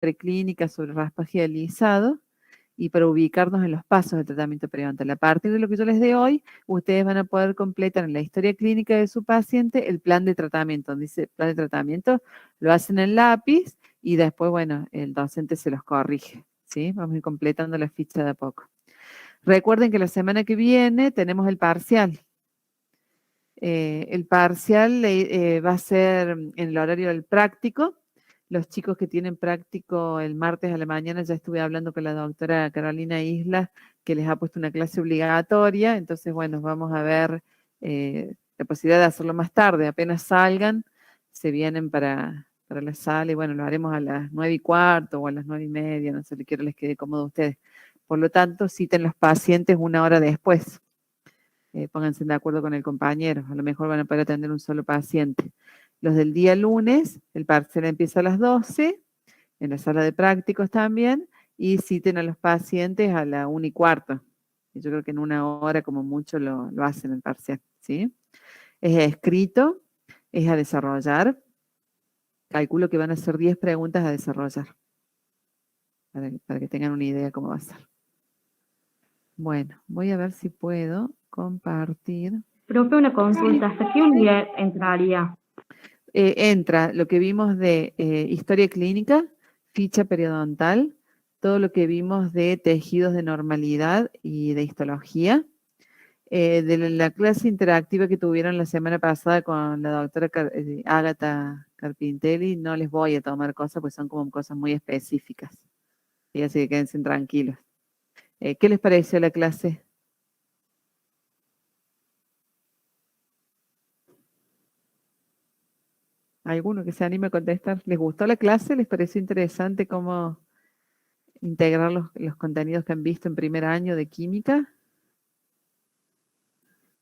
preclínica sobre raspaje alisado y para ubicarnos en los pasos del tratamiento periodontal. A partir de lo que yo les dé hoy, ustedes van a poder completar en la historia clínica de su paciente el plan de tratamiento. Donde dice plan de tratamiento, lo hacen en lápiz y después, bueno, el docente se los corrige, ¿sí? Vamos a ir completando la ficha de a poco. Recuerden que la semana que viene tenemos el parcial. El parcial va a ser en el horario del práctico. Los chicos que tienen práctico el martes a la mañana, ya estuve hablando con la doctora Carolina Islas, que les ha puesto una clase obligatoria. Entonces, bueno, vamos a ver la posibilidad de hacerlo más tarde. Apenas salgan, se vienen para la sala y bueno, lo haremos a las 9:15 o a las 9:30, no sé, le quiero les quede cómodo a ustedes. Por lo tanto, citen los pacientes una hora después. Pónganse de acuerdo con el compañero, a lo mejor van a poder atender un solo paciente. Los del día lunes, el parcial empieza a las 12, en la sala de prácticos también, y citen a los pacientes a la 1:15. Yo creo que en una hora como mucho lo hacen el parcial, ¿sí? Es escrito, es a desarrollar. Calculo que van a ser 10 preguntas a desarrollar, para que tengan una idea cómo va a ser. Bueno, voy a ver si puedo compartir. Profe, una consulta, ¿hasta qué unidad entraría? Entra lo que vimos de historia clínica, ficha periodontal, todo lo que vimos de tejidos de normalidad y de histología. De la clase interactiva que tuvieron la semana pasada con la doctora Ágata Carpintelli, no les voy a tomar cosas, pues son como cosas muy específicas. Y así que quédense tranquilos. ¿Qué les pareció la clase? ¿Alguno que se anime a contestar? ¿Les gustó la clase? ¿Les pareció interesante cómo integrar los contenidos que han visto en primer año de química?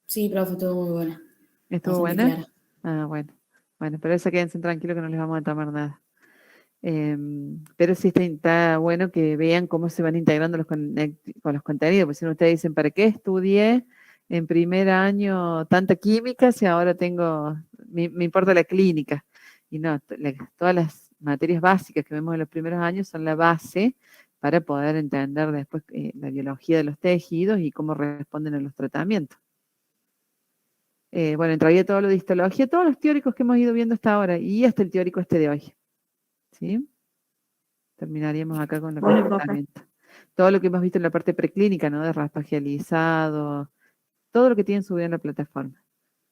Sí, profe, estuvo muy buena. ¿Estuvo Bastante buena? clara. Ah, bueno. Bueno, pero eso quédense tranquilos que no les vamos a tomar nada. Pero sí está bueno que vean cómo se van integrando con los contenidos, porque si no ustedes dicen, ¿para qué estudié en primer año tanta química si ahora me importa la clínica? Y no, todas las materias básicas que vemos en los primeros años son la base para poder entender después la biología de los tejidos y cómo responden a los tratamientos. Bueno, entraría todo lo de histología, todos los teóricos que hemos ido viendo hasta ahora y hasta el teórico este de hoy. ¿Sí? Terminaríamos acá con el comportamiento. Todo lo que hemos visto en la parte preclínica, ¿no? De raspaje alisado, todo lo que tienen subido en la plataforma.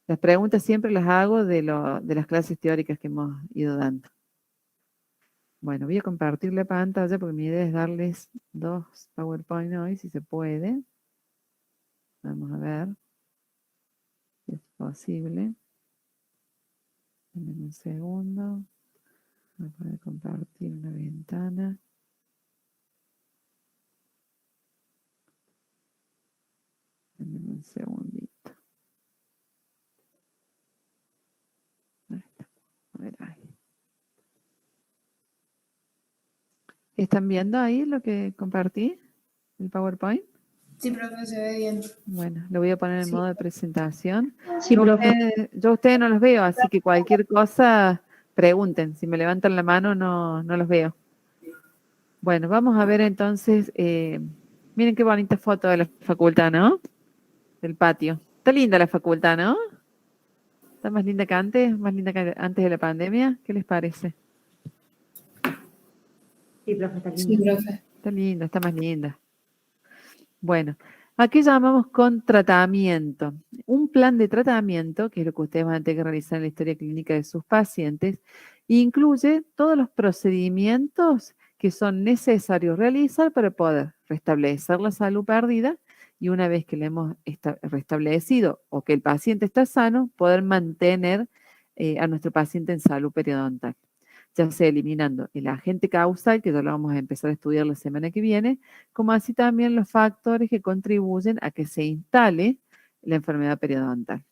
Las preguntas siempre las hago de las clases teóricas que hemos ido dando. Bueno, voy a compartir la pantalla porque mi idea es darles 2 PowerPoint hoy, si se puede. Vamos a ver si es posible. Denme un segundo. Voy a poder compartir una ventana. Denme un segundito. Ahí está. A ver ahí. ¿Están viendo ahí lo que compartí? ¿El PowerPoint? Sí, profe, se ve bien. Bueno, lo voy a poner en modo de presentación. Sí, profe. Yo a ustedes no los veo, así que cualquier cosa pregunten. Si me levantan la mano no los veo. Bueno, vamos a ver entonces. Miren qué bonita foto de la facultad, ¿no? Del patio. Está linda la facultad, ¿no? Está más linda que antes, más linda que antes de la pandemia. ¿Qué les parece? Sí, profe, está Sí, lindo. profe. Está linda, está más linda. Bueno, aquí llamamos con tratamiento. Un plan de tratamiento, que es lo que ustedes van a tener que realizar en la historia clínica de sus pacientes, incluye todos los procedimientos que son necesarios realizar para poder restablecer la salud perdida y una vez que le hemos restablecido o que el paciente está sano, poder mantener a nuestro paciente en salud periodontal, ya sea eliminando el agente causal, que ya lo vamos a empezar a estudiar la semana que viene, como así también los factores que contribuyen a que se instale la enfermedad periodontal.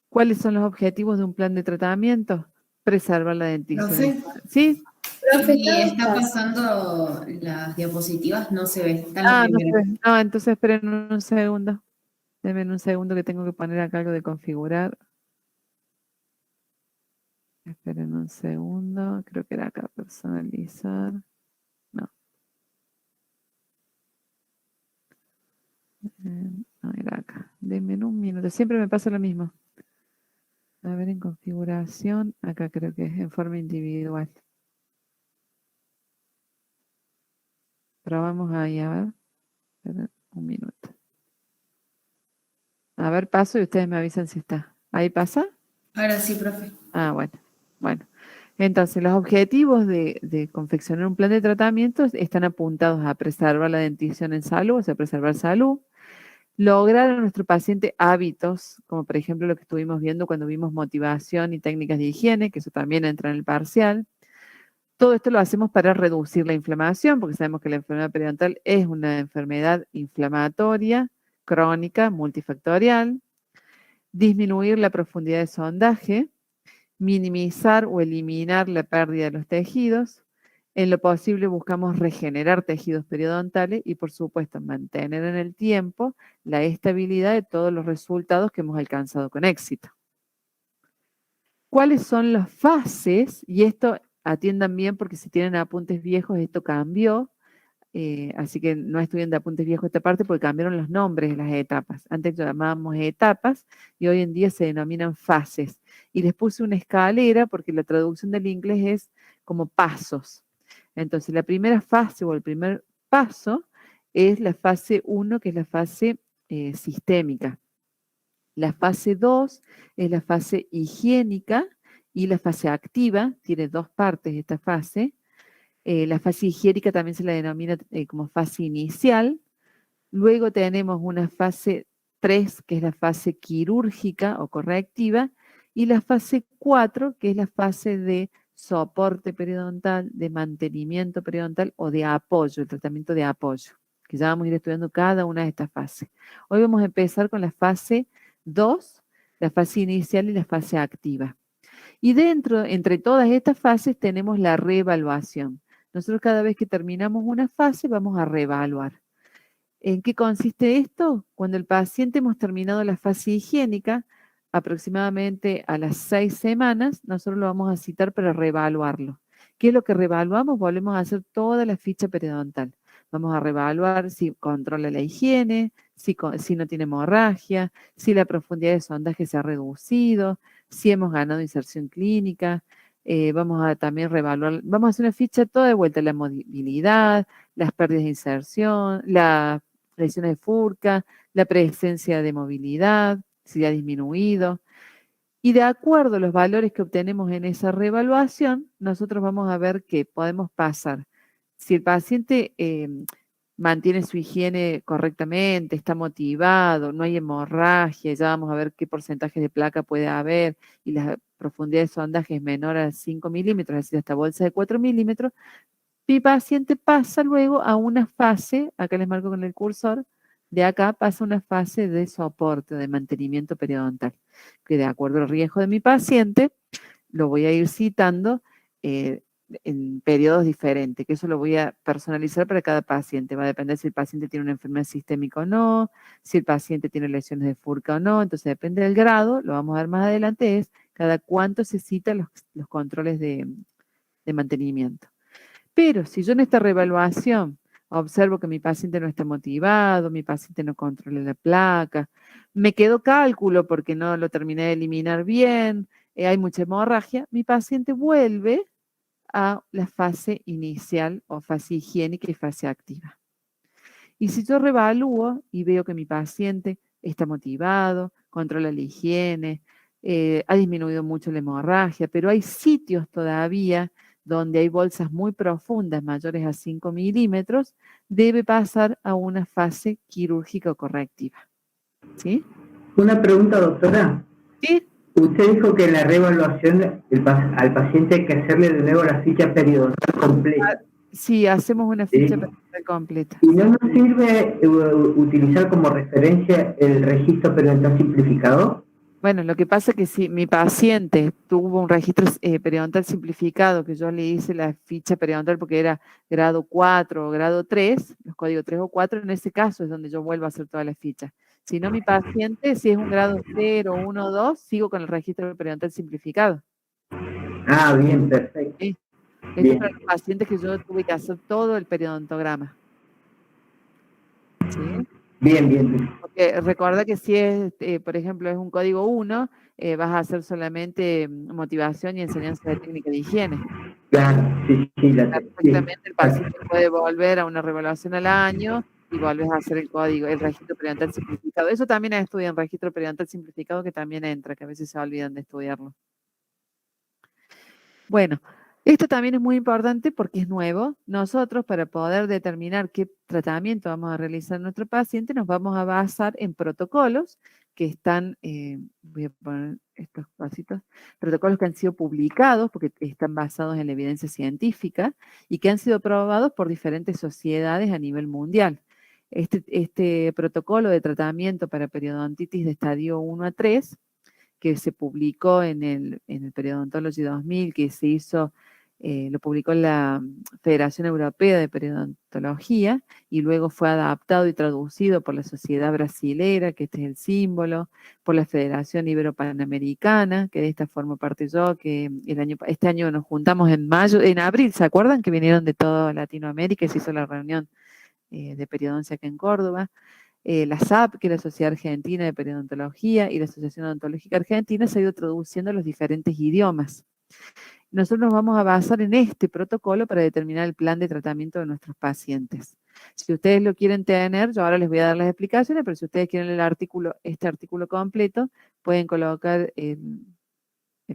¿Cuáles son los objetivos de un plan de tratamiento? Preservar la dentición. Profe. ¿Sí? Profe, y está pasando las diapositivas, no se ve. Está en la No primera. sé. Entonces esperen un segundo. Denme un segundo que tengo que poner acá algo de configurar. Esperen un segundo, creo que era acá, personalizar. No, no era acá. Denme un minuto, siempre me pasa lo mismo. A ver, en configuración, acá creo que es en forma individual. Probamos ahí, a ver. Esperen un minuto. A ver, paso y ustedes me avisan si está. ¿Ahí pasa? Ahora sí, profe. Ah, bueno. Bueno. Entonces, los objetivos de confeccionar un plan de tratamiento están apuntados a preservar la dentición en salud, o sea, preservar salud, lograr a nuestro paciente hábitos, como por ejemplo lo que estuvimos viendo cuando vimos motivación y técnicas de higiene, que eso también entra en el parcial. Todo esto lo hacemos para reducir la inflamación, porque sabemos que la enfermedad periodontal es una enfermedad inflamatoria, crónica, multifactorial, disminuir la profundidad de sondaje, minimizar o eliminar la pérdida de los tejidos. En lo posible buscamos regenerar tejidos periodontales y, por supuesto, mantener en el tiempo la estabilidad de todos los resultados que hemos alcanzado con éxito. ¿Cuáles son las fases? Y esto atiendan bien porque si tienen apuntes viejos esto cambió. Así que no estudien de apuntes viejos esta parte porque cambiaron los nombres de las etapas. Antes lo llamábamos etapas y hoy en día se denominan fases. Y les puse una escalera porque la traducción del inglés es como pasos. Entonces la primera fase o el primer paso es la fase 1, que es la fase sistémica. La fase 2 es la fase higiénica y la fase activa. Tiene dos partes esta fase. La fase higiénica también se la denomina como fase inicial. Luego tenemos una fase 3, que es la fase quirúrgica o correctiva, y la fase 4, que es la fase de soporte periodontal, de mantenimiento periodontal o de apoyo, el tratamiento de apoyo, que ya vamos a ir estudiando cada una de estas fases. Hoy vamos a empezar con la fase 2, la fase inicial y la fase activa. Y dentro, entre todas estas fases, tenemos la reevaluación. Nosotros cada vez que terminamos una fase vamos a reevaluar. ¿En qué consiste esto? Cuando el paciente hemos terminado la fase higiénica, aproximadamente a las 6 semanas, nosotros lo vamos a citar para reevaluarlo. ¿Qué es lo que reevaluamos? Volvemos a hacer toda la ficha periodontal. Vamos a reevaluar si controla la higiene, si no tiene hemorragia, si la profundidad de sondaje se ha reducido, si hemos ganado inserción clínica. Vamos a también reevaluar, vamos a hacer una ficha toda de vuelta, la movilidad, las pérdidas de inserción, las lesiones de Furca, la presencia de movilidad, si ha disminuido. Y de acuerdo a los valores que obtenemos en esa reevaluación, nosotros vamos a ver que podemos pasar. Si el paciente mantiene su higiene correctamente, está motivado, no hay hemorragia, ya vamos a ver qué porcentaje de placa puede haber y la profundidad de sondaje es menor a 5 milímetros, es decir, hasta bolsa de 4 milímetros, mi paciente pasa luego a una fase, acá les marco con el cursor, de acá pasa a una fase de soporte, de mantenimiento periodontal, que de acuerdo al riesgo de mi paciente, lo voy a ir citando en periodos diferentes, que eso lo voy a personalizar para cada paciente. Va a depender si el paciente tiene una enfermedad sistémica o no, si el paciente tiene lesiones de Furca o no, entonces depende del grado, lo vamos a ver más adelante, es cada cuánto se citan los controles de mantenimiento. Pero si yo en esta reevaluación observo que mi paciente no está motivado, mi paciente no controla la placa, me quedó cálculo porque no lo terminé de eliminar bien, hay mucha hemorragia, mi paciente vuelve a la fase inicial o fase higiénica y fase activa. Y si yo reevalúo y veo que mi paciente está motivado, controla la higiene, ha disminuido mucho la hemorragia, pero hay sitios todavía donde hay bolsas muy profundas, mayores a 5 milímetros, debe pasar a una fase quirúrgica o correctiva. ¿Sí? Una pregunta, doctora. Sí. Usted dijo que en la reevaluación al paciente hay que hacerle de nuevo la ficha periodontal completa. Sí, hacemos una ¿Sí? ficha periodontal completa. ¿Y no nos sirve utilizar como referencia el registro periodontal simplificado? Bueno, lo que pasa es que si mi paciente tuvo un registro periodontal simplificado, que yo le hice la ficha periodontal porque era grado 4 o grado 3, los códigos 3 o 4, en ese caso es donde yo vuelvo a hacer todas las fichas. Si no, mi paciente, si es un grado 0, 1 o 2, sigo con el registro periodontal simplificado. Ah, bien, perfecto. ¿sí? Esto Bien. para los pacientes que yo tuve que hacer todo el periodontograma. ¿Sí? Bien, bien, bien. Porque recuerda que si es, por ejemplo, es un código 1, vas a hacer solamente motivación y enseñanza de técnica de higiene. Claro, sí, sí, sí. Perfectamente el paciente puede volver a una revaluación al año y volvés a hacer el código, el registro periodontal simplificado. Eso también estudia en registro periodontal simplificado, que también entra, que a veces se olvidan de estudiarlo. Bueno, esto también es muy importante porque es nuevo. Nosotros, para poder determinar qué tratamiento vamos a realizar en nuestro paciente, nos vamos a basar en protocolos que están, voy a poner estos pasitos, protocolos que han sido publicados porque están basados en la evidencia científica y que han sido aprobados por diferentes sociedades a nivel mundial. Este protocolo de tratamiento para periodontitis de estadio 1 a 3 que se publicó en el Periodontology 2000, que se hizo, lo publicó la Federación Europea de Periodontología, y luego fue adaptado y traducido por la Sociedad Brasilera, que este es el símbolo, por la Federación Ibero-Panamericana, que de esta formo parte yo, que este año nos juntamos en abril, ¿se acuerdan? Que vinieron de toda Latinoamérica y se hizo la reunión de periodoncia acá en Córdoba. La SAP, que es la Sociedad Argentina de Periodontología, y la Asociación Odontológica Argentina, se ha ido traduciendo a los diferentes idiomas. Nosotros nos vamos a basar en este protocolo para determinar el plan de tratamiento de nuestros pacientes. Si ustedes lo quieren tener, yo ahora les voy a dar las explicaciones, pero si ustedes quieren el artículo, este artículo completo, pueden colocar el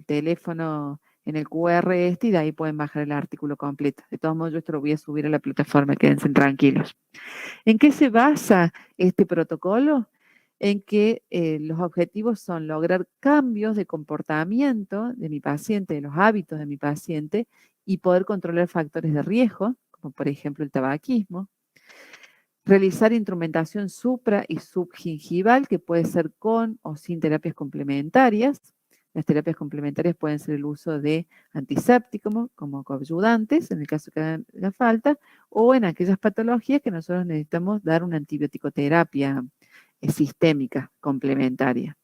teléfono en el QR y de ahí pueden bajar el artículo completo. De todos modos, yo esto lo voy a subir a la plataforma, quédense tranquilos. ¿En qué se basa este protocolo? En que los objetivos son lograr cambios de comportamiento de mi paciente, de los hábitos de mi paciente, y poder controlar factores de riesgo, como por ejemplo el tabaquismo. Realizar instrumentación supra y subgingival, que puede ser con o sin terapias complementarias. Las terapias complementarias pueden ser el uso de antisépticos como coadyuvantes, en el caso que haga falta, o en aquellas patologías que nosotros necesitamos dar una antibioticoterapia sistémica complementaria.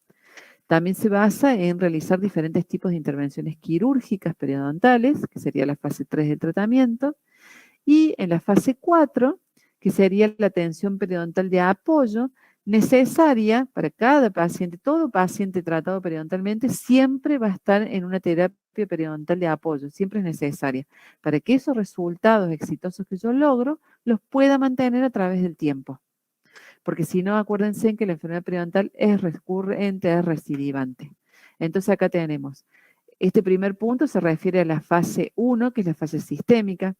También se basa en realizar diferentes tipos de intervenciones quirúrgicas periodontales, que sería la fase 3 del tratamiento, y en la fase 4, que sería la atención periodontal de apoyo, necesaria para cada paciente. Todo paciente tratado periodontalmente siempre va a estar en una terapia periodontal de apoyo, siempre es necesaria, para que esos resultados exitosos que yo logro los pueda mantener a través del tiempo. Porque si no, acuérdense que la enfermedad periodontal es recurrente, es recidivante. Entonces acá tenemos, este primer punto se refiere a la fase 1, que es la fase sistémica.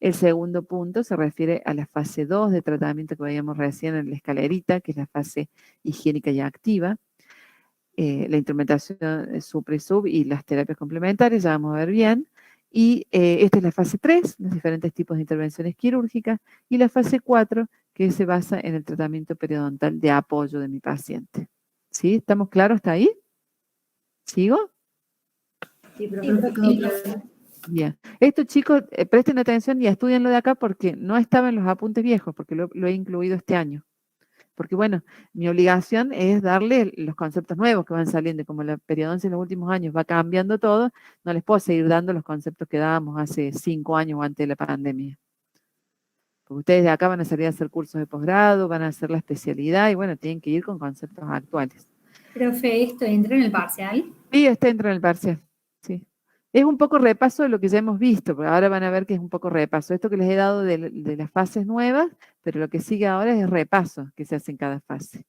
El segundo punto se refiere a la fase 2 de tratamiento que veíamos recién en la escalerita, que es la fase higiénica y activa. La instrumentación supra y sub y las terapias complementarias, ya vamos a ver bien. Y esta es la fase 3, los diferentes tipos de intervenciones quirúrgicas. Y la fase 4, que se basa en el tratamiento periodontal de apoyo de mi paciente. ¿Sí? ¿Estamos claros hasta ahí? ¿Sigo? Sí, profe. Bien. Esto, chicos, presten atención y estudienlo de acá porque no estaba en los apuntes viejos, porque lo he incluido este año. Porque, bueno, mi obligación es darle los conceptos nuevos que van saliendo. Como la periodoncia en los últimos años va cambiando todo, no les puedo seguir dando los conceptos que dábamos hace 5 años o antes de la pandemia. Porque ustedes de acá van a salir a hacer cursos de posgrado, van a hacer la especialidad y, bueno, tienen que ir con conceptos actuales. Profe, ¿esto entra en el parcial? Sí, está dentro del parcial. Sí. Es un poco repaso de lo que ya hemos visto, pero ahora van a ver que es un poco repaso. Esto que les he dado de las fases nuevas, pero lo que sigue ahora es repaso que se hace en cada fase.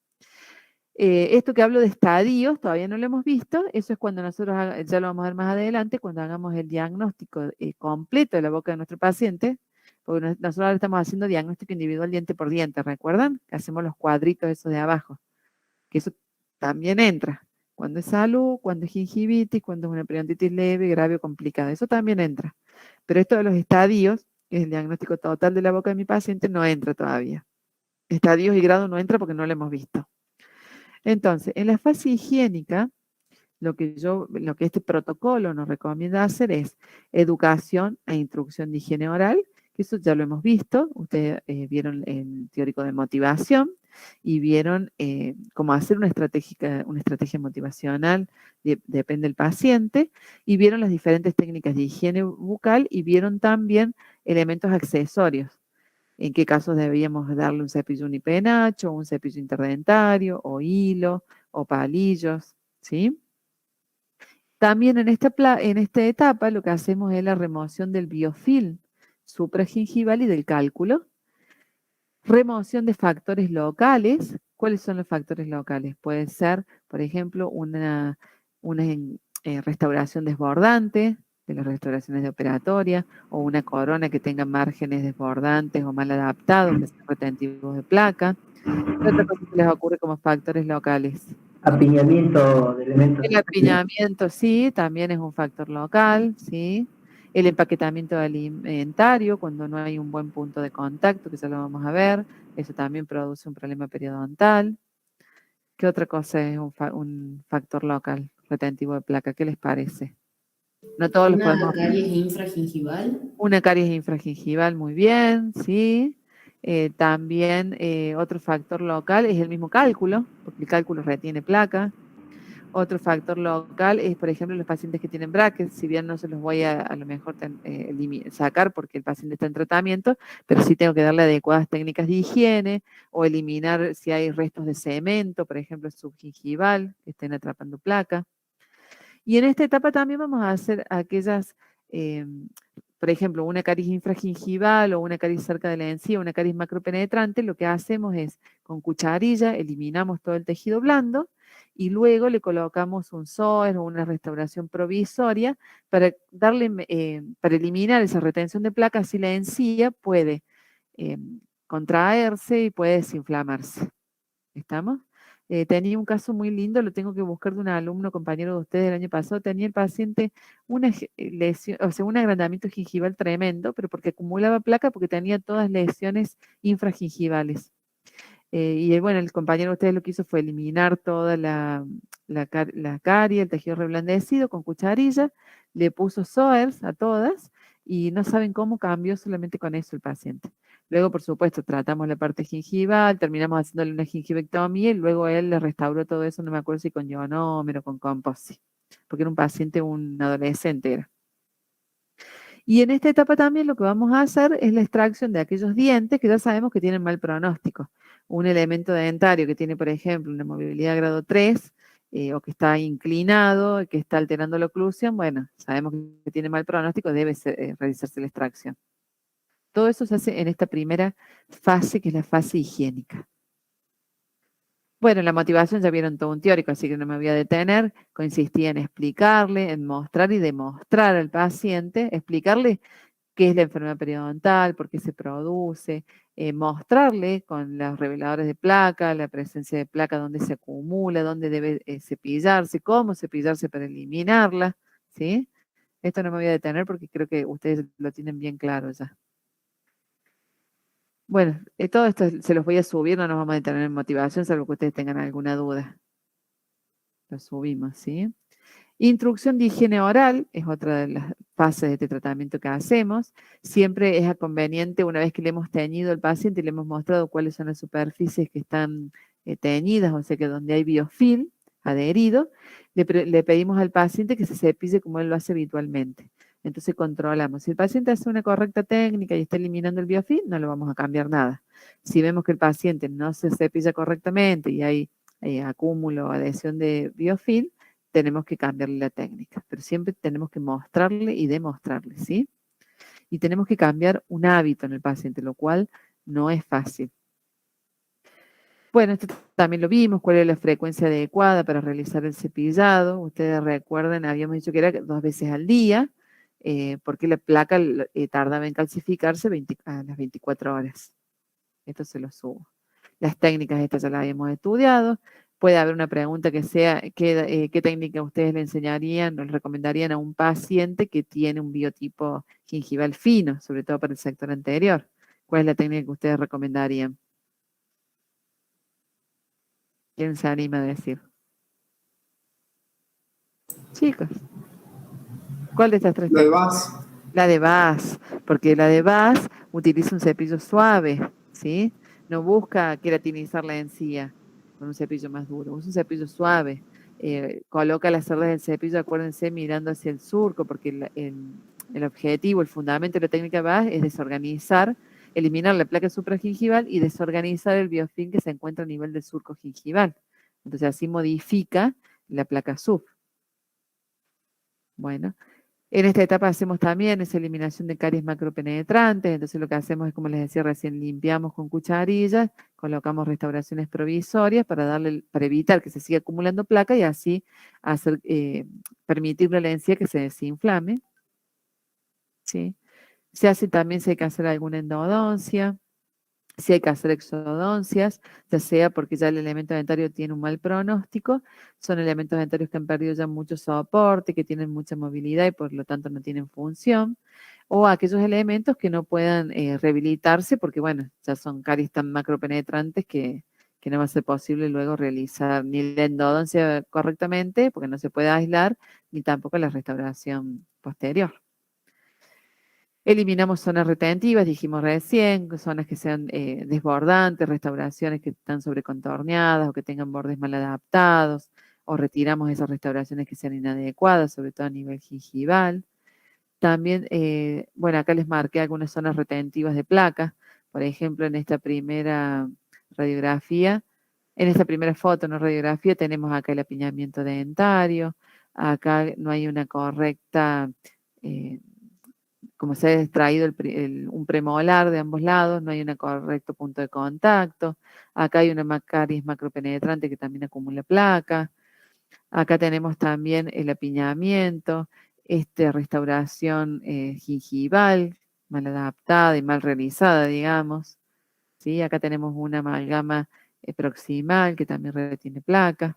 Esto que hablo de estadios, todavía no lo hemos visto, eso es cuando nosotros, ya lo vamos a ver más adelante, cuando hagamos el diagnóstico completo de la boca de nuestro paciente, porque nosotros ahora estamos haciendo diagnóstico individual diente por diente, ¿recuerdan? Hacemos los cuadritos esos de abajo, que eso también entra. Cuando es salud, cuando es gingivitis, cuando es una periodontitis leve, grave o complicada, eso también entra. Pero esto de los estadios, que es el diagnóstico total de la boca de mi paciente, no entra todavía. Estadios y grado no entra porque no lo hemos visto. Entonces, en la fase higiénica, lo que este protocolo nos recomienda hacer es educación e instrucción de higiene oral, que eso ya lo hemos visto, ustedes vieron el teórico de motivación, y vieron cómo hacer una estrategia motivacional, depende del paciente, y vieron las diferentes técnicas de higiene bucal y vieron también elementos accesorios. En qué casos debíamos darle un cepillo unipenacho, un cepillo interdentario, o hilo, o palillos, ¿sí? También en esta etapa lo que hacemos es la remoción del biofilm supragingival y del cálculo. Remoción de factores locales. ¿Cuáles son los factores locales? Puede ser, por ejemplo, una restauración desbordante, de las restauraciones de operatoria, o una corona que tenga márgenes desbordantes o mal adaptados, que sean retentivos de placa. ¿Qué otra cosa se les ocurre como factores locales? Apiñamiento de elementos. El apiñamiento, sí, también es un factor local, sí. El empaquetamiento alimentario, cuando no hay un buen punto de contacto, que ya lo vamos a ver, eso también produce un problema periodontal. ¿Qué otra cosa es un factor local retentivo de placa? ¿Qué les parece? No todos los podemos. Una caries infragingival. Una caries infragingival, muy bien, sí. También otro factor local es el mismo cálculo, porque el cálculo retiene placa. Otro factor local es, por ejemplo, los pacientes que tienen brackets, si bien no se los voy a lo mejor sacar porque el paciente está en tratamiento, pero sí tengo que darle adecuadas técnicas de higiene o eliminar si hay restos de cemento, por ejemplo, subgingival, que estén atrapando placa. Y en esta etapa también vamos a hacer aquellas, por ejemplo, una caries infragingival o una caries cerca de la encía, una caries macropenetrante, lo que hacemos es, con cucharilla, eliminamos todo el tejido blando y luego le colocamos un SOER o una restauración provisoria para para eliminar esa retención de placa, así la encía puede contraerse y puede desinflamarse. ¿Estamos? Tenía un caso muy lindo, lo tengo que buscar de un alumno, compañero de ustedes del año pasado. Tenía el paciente una lesión, o sea, un agrandamiento gingival tremendo, pero porque acumulaba placa, porque tenía todas lesiones infragingivales. Y bueno, el compañero de ustedes lo que hizo fue eliminar toda la carie, el tejido reblandecido con cucharilla, le puso SOERS a todas y no saben cómo cambió solamente con eso el paciente. Luego, por supuesto, tratamos la parte gingival, terminamos haciéndole una gingivectomía y luego él le restauró todo eso, no me acuerdo si con ionomer o con composi, porque era un paciente, un adolescente era. Y en esta etapa también lo que vamos a hacer es la extracción de aquellos dientes que ya sabemos que tienen mal pronóstico. Un elemento dentario que tiene, por ejemplo, una movilidad grado 3 o que está inclinado, que está alterando la oclusión, bueno, sabemos que tiene mal pronóstico, debe realizarse la extracción. Todo eso se hace en esta primera fase, que es la fase higiénica. Bueno, la motivación ya vieron todo un teórico, así que no me voy a detener. Consistía en explicarle, en mostrar y demostrar al paciente, explicarle qué es la enfermedad periodontal, por qué se produce, mostrarle con los reveladores de placa, la presencia de placa, dónde se acumula, dónde debe cepillarse, cómo cepillarse para eliminarla, ¿sí? Esto no me voy a detener porque creo que ustedes lo tienen bien claro ya. Bueno, todo esto se los voy a subir, no nos vamos a detener en motivación, salvo que ustedes tengan alguna duda. Lo subimos, ¿sí? Instrucción de higiene oral es otra de las fases de este tratamiento que hacemos. Siempre es conveniente, una vez que le hemos teñido al paciente y le hemos mostrado cuáles son las superficies que están teñidas, o sea que donde hay biofilm adherido, le pedimos al paciente que se cepille como él lo hace habitualmente. Entonces controlamos. Si el paciente hace una correcta técnica y está eliminando el biofilm, no le vamos a cambiar nada. Si vemos que el paciente no se cepilla correctamente y hay acúmulo o adhesión de biofilm, tenemos que cambiarle la técnica, pero siempre tenemos que mostrarle y demostrarle, ¿sí? Y tenemos que cambiar un hábito en el paciente, lo cual no es fácil. Bueno, esto también lo vimos, cuál es la frecuencia adecuada para realizar el cepillado. Ustedes recuerden, habíamos dicho que era 2 veces al día, porque la placa tardaba en calcificarse a las 24 horas. Esto se lo subo. Las técnicas estas ya las habíamos estudiado. Puede haber una pregunta que sea, ¿qué técnica ustedes le enseñarían o le recomendarían a un paciente que tiene un biotipo gingival fino, sobre todo para el sector anterior? ¿Cuál es la técnica que ustedes recomendarían? ¿Quién se anima a decir? Chicos, ¿cuál de estas tres? La de Bass. La de Bass, porque la de Bass utiliza un cepillo suave, ¿sí? no busca queratinizar la encía con un cepillo más duro, usa un cepillo suave. Coloca las cerdas del cepillo, acuérdense, mirando hacia el surco, porque el objetivo, el fundamento de la técnica BAS es desorganizar, eliminar la placa supragingival y desorganizar el biofilm que se encuentra a nivel del surco gingival. Entonces así modifica la placa sub. Bueno, en esta etapa hacemos también esa eliminación de caries macropenetrantes, entonces lo que hacemos es, como les decía recién, limpiamos con cucharillas, colocamos restauraciones provisorias para evitar que se siga acumulando placa y así permitirle a la encía que se desinflame. ¿Sí? Se hace también si hay que hacer alguna endodoncia, si hay que hacer exodoncias, ya sea porque ya el elemento dentario tiene un mal pronóstico, son elementos dentarios que han perdido ya mucho soporte, que tienen mucha movilidad y por lo tanto no tienen función, o aquellos elementos que no puedan rehabilitarse porque, bueno, ya son caries tan macropenetrantes que no va a ser posible luego realizar ni la endodoncia correctamente, porque no se puede aislar, ni tampoco la restauración posterior. Eliminamos zonas retentivas, dijimos recién, zonas que sean desbordantes, restauraciones que están sobrecontorneadas o que tengan bordes mal adaptados, o retiramos esas restauraciones que sean inadecuadas, sobre todo a nivel gingival. También, bueno, acá les marqué algunas zonas retentivas de placa, por ejemplo, en esta primera radiografía, en esta primera foto, no radiografía, tenemos acá el apiñamiento dentario, acá no hay una correcta como se ha extraído un premolar de ambos lados, no hay un correcto punto de contacto. Acá hay una caries macropenetrante que también acumula placa. Acá tenemos también el apiñamiento, restauración gingival, mal adaptada y mal realizada, digamos. ¿Sí? Acá tenemos una amalgama proximal que también retiene placa.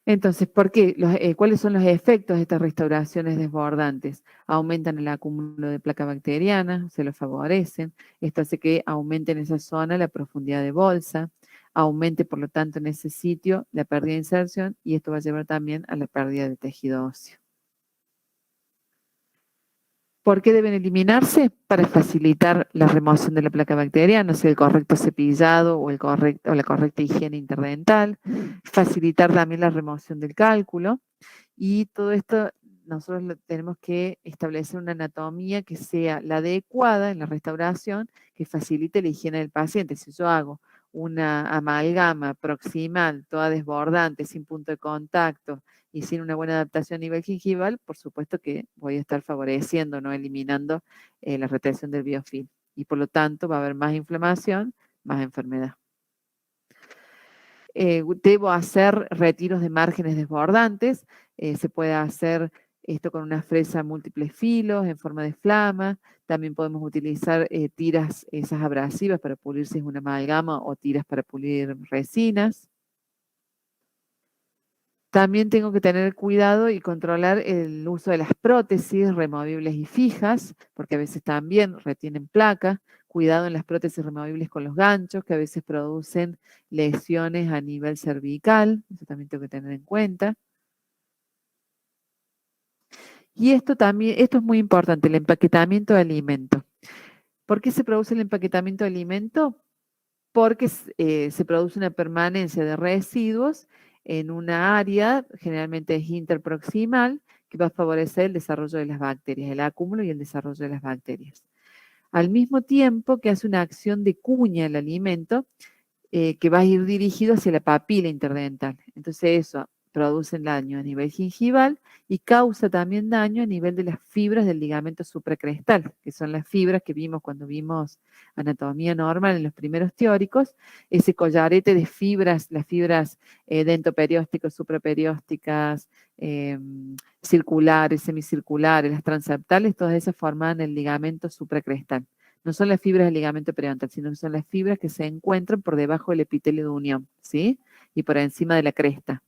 Entonces, ¿por qué? ¿Cuáles son los efectos de estas restauraciones desbordantes? Aumentan el acúmulo de placa bacteriana, se lo favorecen. Esto hace que aumente en esa zona la profundidad de bolsa, aumente por lo tanto en ese sitio la pérdida de inserción y esto va a llevar también a la pérdida de tejido óseo. ¿Por qué deben eliminarse? Para facilitar la remoción de la placa bacteriana, o sea, el correcto cepillado o la correcta higiene interdental, facilitar también la remoción del cálculo y todo esto nosotros tenemos que establecer una anatomía que sea la adecuada en la restauración, que facilite la higiene del paciente. Si yo hago una amalgama proximal, toda desbordante, sin punto de contacto, y sin una buena adaptación a nivel gingival, por supuesto que voy a estar favoreciendo, no eliminando la retención del biofilm. Y por lo tanto va a haber más inflamación, más enfermedad. Debo hacer retiros de márgenes desbordantes. Se puede hacer esto con una fresa múltiples filos en forma de flama. También podemos utilizar tiras esas abrasivas para pulir si es una amalgama o tiras para pulir resinas. También tengo que tener cuidado y controlar el uso de las prótesis removibles y fijas, porque a veces también retienen placa. Cuidado en las prótesis removibles con los ganchos, que a veces producen lesiones a nivel cervical. Eso también tengo que tener en cuenta. Y esto es muy importante, el empaquetamiento de alimento. ¿Por qué se produce el empaquetamiento de alimento? Porque se produce una permanencia de residuos en una área, generalmente es interproximal, que va a favorecer el desarrollo de las bacterias, el acúmulo y el desarrollo de las bacterias. Al mismo tiempo que hace una acción de cuña el alimento, que va a ir dirigido hacia la papila interdental. Entonces eso produce daño a nivel gingival y causa también daño a nivel de las fibras del ligamento supracrestal, que son las fibras que vimos cuando vimos anatomía normal en los primeros teóricos, ese collarete de fibras, las fibras dentoperiósticas, supraperiósticas, circulares, semicirculares, las transeptales, todas esas forman el ligamento supracrestal. No son las fibras del ligamento periodontal, sino que son las fibras que se encuentran por debajo del epitelio de unión, ¿sí? Y por encima de la cresta.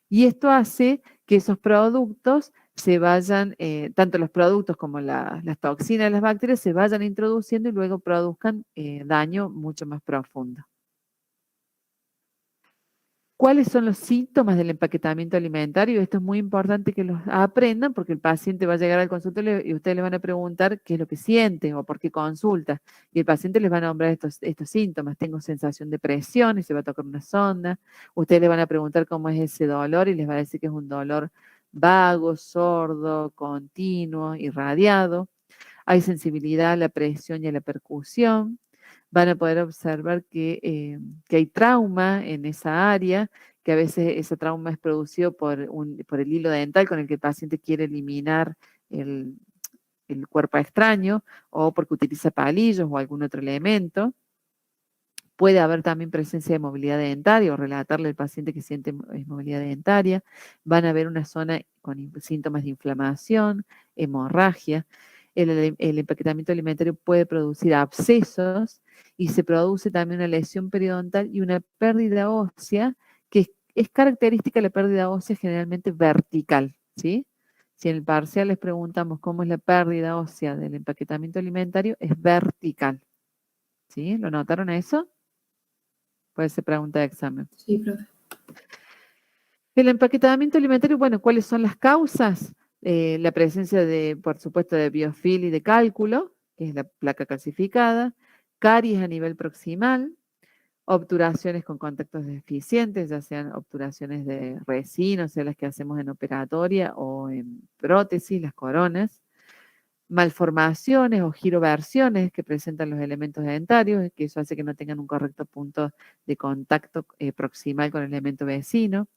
Y esto hace que esos productos se vayan, tanto los productos como las toxinas de las bacterias, se vayan introduciendo y luego produzcan daño mucho más profundo. ¿Cuáles son los síntomas del empaquetamiento alimentario? Esto es muy importante que los aprendan porque el paciente va a llegar al consultorio y ustedes le van a preguntar qué es lo que siente o por qué consulta. Y el paciente les va a nombrar estos síntomas. Tengo sensación de presión y se va a tocar una sonda. Ustedes le van a preguntar cómo es ese dolor y les va a decir que es un dolor vago, sordo, continuo, irradiado. Hay sensibilidad a la presión y a la percusión. Van a poder observar que hay trauma en esa área, que a veces ese trauma es producido por el hilo dental con el que el paciente quiere eliminar el cuerpo extraño o porque utiliza palillos o algún otro elemento. Puede haber también presencia de movilidad dentaria o relatarle al paciente que siente movilidad dentaria. Van a ver una zona con síntomas de inflamación, hemorragia. El empaquetamiento alimentario puede producir abscesos y se produce también una lesión periodontal y una pérdida ósea, que es característica de la pérdida ósea generalmente vertical, ¿sí? Si en el parcial les preguntamos cómo es la pérdida ósea del empaquetamiento alimentario, es vertical, ¿sí? ¿Lo notaron a eso? Puede ser pregunta de examen. Sí, profe. El empaquetamiento alimentario, bueno, ¿cuáles son las causas? La presencia por supuesto, de biofil y de cálculo, que es la placa calcificada, caries a nivel proximal, obturaciones con contactos deficientes, ya sean obturaciones de resina, o sea, las que hacemos en operatoria o en prótesis, las coronas, malformaciones o giroversiones que presentan los elementos dentarios, que eso hace que no tengan un correcto punto de contacto proximal con el elemento vecino.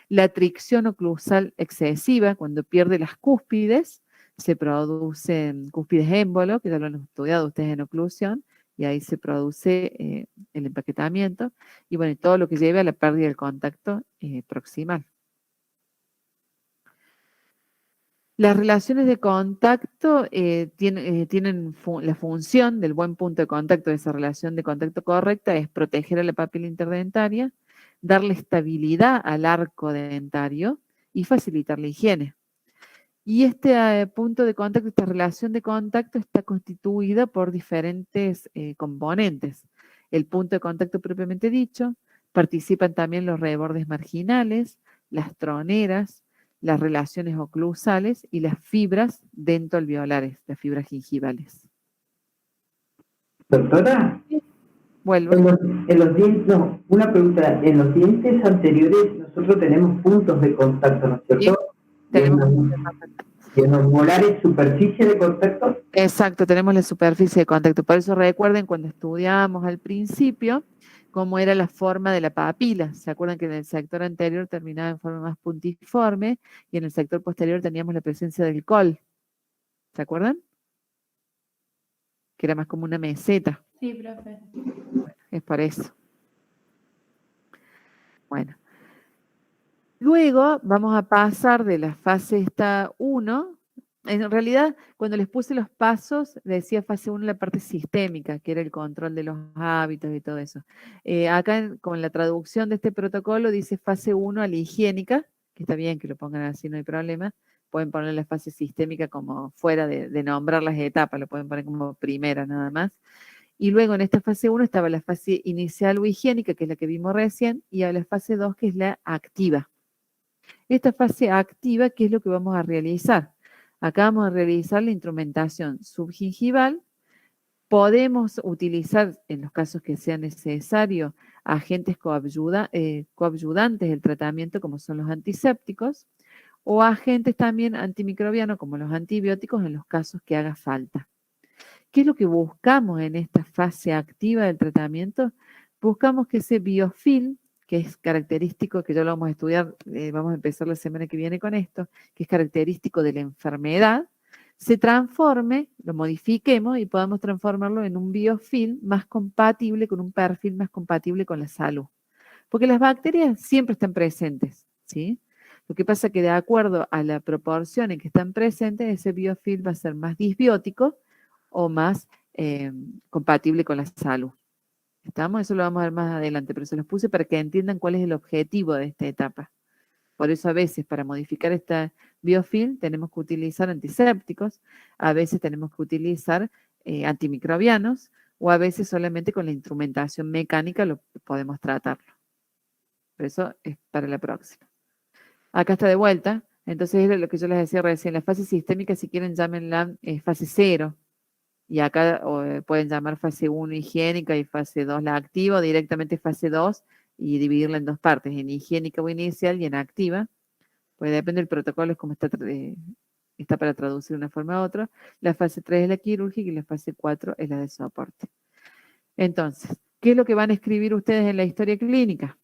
La tricción oclusal excesiva, cuando pierde las cúspides, se producen cúspides émbolo, que ya lo han estudiado ustedes en oclusión, y ahí se produce el empaquetamiento, y bueno, todo lo que lleve a la pérdida del contacto proximal. Las relaciones de contacto tienen la función del buen punto de contacto, de esa relación de contacto correcta, es proteger a la papila interdentaria, darle estabilidad al arco dentario y facilitar la higiene. Y este punto de contacto, esta relación de contacto está constituida por diferentes componentes. El punto de contacto propiamente dicho, participan también los rebordes marginales, las troneras, las relaciones oclusales y las fibras dentoalveolares, las fibras gingivales. Doctora, Vuelvo. en los dientes, no, una pregunta, en los dientes anteriores nosotros tenemos puntos de contacto, ¿no es cierto? Y en los molares, superficie de contacto. Exacto, tenemos la superficie de contacto. Por eso recuerden cuando estudiábamos al principio cómo era la forma de la papila. ¿Se acuerdan que en el sector anterior terminaba en forma más puntiforme y en el sector posterior teníamos la presencia del col? ¿Se acuerdan? Que era más como una meseta. Sí, profe. Bueno, es por eso. Bueno. Luego vamos a pasar de la fase esta 1. En realidad, cuando les puse los pasos, decía fase 1 la parte sistémica, que era el control de los hábitos y todo eso. Acá con la traducción de este protocolo dice fase 1 a la higiénica, que está bien que lo pongan así, no hay problema. Pueden poner la fase sistémica como fuera de nombrar las etapas, lo pueden poner como primera nada más. Y luego en esta fase 1 estaba la fase inicial o higiénica, que es la que vimos recién, y a la fase 2, que es la activa. Esta fase activa, ¿qué es lo que vamos a realizar? Acá vamos a realizar la instrumentación subgingival. Podemos utilizar, en los casos que sea necesario, agentes coadyuvantes del tratamiento, como son los antisépticos, o agentes también antimicrobianos, como los antibióticos, en los casos que haga falta. ¿Qué es lo que buscamos en esta fase activa del tratamiento? Buscamos que ese biofilm, que es característico, que ya lo vamos a estudiar, vamos a empezar la semana que viene con esto, que es característico de la enfermedad, se transforme, lo modifiquemos y podamos transformarlo en un biofilm más compatible, con un perfil más compatible con la salud. Porque las bacterias siempre están presentes, ¿sí? Lo que pasa es que de acuerdo a la proporción en que están presentes, ese biofilm va a ser más disbiótico o más compatible con la salud. ¿Estamos? Eso lo vamos a ver más adelante, pero se los puse para que entiendan cuál es el objetivo de esta etapa. Por eso a veces para modificar esta biofilm tenemos que utilizar antisépticos, a veces tenemos que utilizar antimicrobianos o a veces solamente con la instrumentación mecánica lo podemos tratarlo. Pero eso es para la próxima. Acá está de vuelta. Entonces es lo que yo les decía recién. La fase sistémica, si quieren, llámenla fase 0. Y acá pueden llamar fase 1 higiénica y fase 2 la activa, o directamente fase 2 y dividirla en dos partes, en higiénica o inicial y en activa. Pues depende del protocolo, es como está para traducir de una forma a otra. La fase 3 es la quirúrgica y la fase 4 es la de soporte. Entonces, ¿qué es lo que van a escribir ustedes en la historia clínica?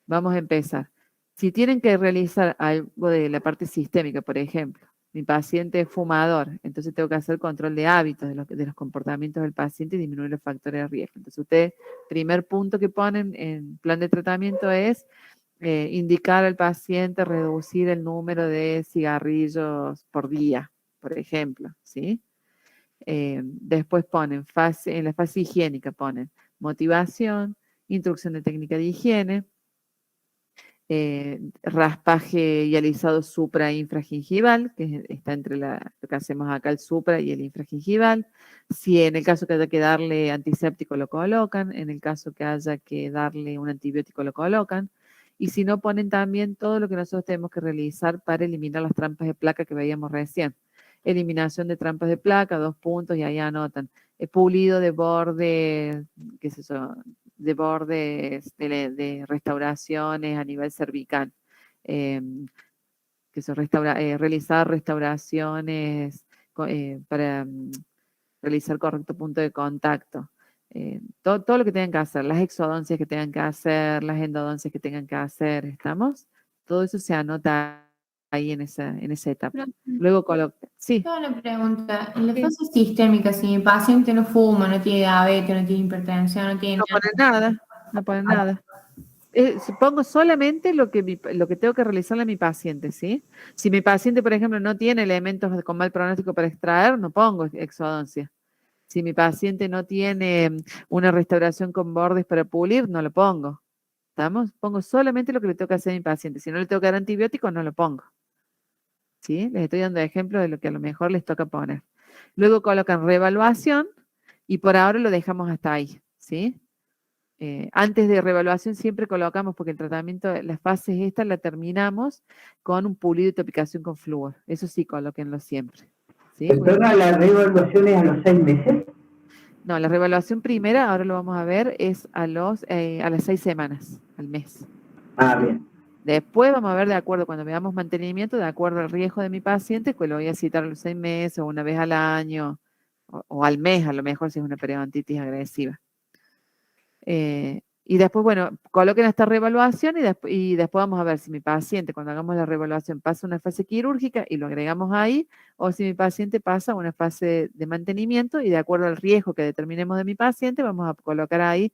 Vamos a empezar. Si tienen que realizar algo de la parte sistémica, por ejemplo, mi paciente es fumador, entonces tengo que hacer control de hábitos, de los comportamientos del paciente y disminuir los factores de riesgo. Entonces ustedes, primer punto que ponen en plan de tratamiento es indicar al paciente reducir el número de cigarrillos por día, por ejemplo, ¿sí? Después ponen en la fase higiénica ponen motivación, instrucción de técnica de higiene, raspaje y alisado supra e infragingival, que está entre lo que hacemos acá, el supra y el infragingival. Si en el caso que haya que darle antiséptico lo colocan, en el caso que haya que darle un antibiótico lo colocan. Y si no, ponen también todo lo que nosotros tenemos que realizar para eliminar las trampas de placa que veíamos recién. Eliminación de trampas de placa, 2 puntos, y ahí anotan. Pulido de borde, qué es eso, de bordes de restauraciones a nivel cervical. Que se realizar restauraciones para realizar correcto punto de contacto. Todo lo que tengan que hacer, las exodoncias que tengan que hacer, las endodoncias que tengan que hacer, ¿estamos? Todo eso se anota ahí en esa etapa. Luego coloca. Sí. Tengo una pregunta. En la Sí. fase sistémica, si mi paciente no fuma, no tiene diabetes, no tiene hipertensión, no tiene No ponen nada, no ponen nada. Pongo solamente lo que tengo que realizarle a mi paciente, ¿sí? Si mi paciente, por ejemplo, no tiene elementos con mal pronóstico para extraer, no pongo exodoncia. Si mi paciente no tiene una restauración con bordes para pulir, no lo pongo. ¿Estamos? Pongo solamente lo que le tengo que hacer a mi paciente. Si no le tengo que dar antibióticos, no lo pongo. ¿Sí? Les estoy dando ejemplos de lo que a lo mejor les toca poner. Luego colocan reevaluación y por ahora lo dejamos hasta ahí, ¿sí? Antes de reevaluación siempre colocamos, porque el tratamiento, las fases estas la terminamos con un pulido y topicación con flúor. Eso sí, colóquenlo siempre. ¿Sí? ¿Doctora, la reevaluación es a los 6 meses? No, la reevaluación primera, ahora lo vamos a ver, es a las 6 semanas, al mes. Ah, bien. Después vamos a ver, de acuerdo, cuando veamos mantenimiento, de acuerdo al riesgo de mi paciente, pues lo voy a citar a los 6 meses o una vez al año o al mes, a lo mejor si es una periodontitis agresiva. Y después, bueno, coloquen esta reevaluación y después vamos a ver si mi paciente, cuando hagamos la reevaluación, pasa una fase quirúrgica y lo agregamos ahí, o si mi paciente pasa una fase de mantenimiento y de acuerdo al riesgo que determinemos de mi paciente, vamos a colocar ahí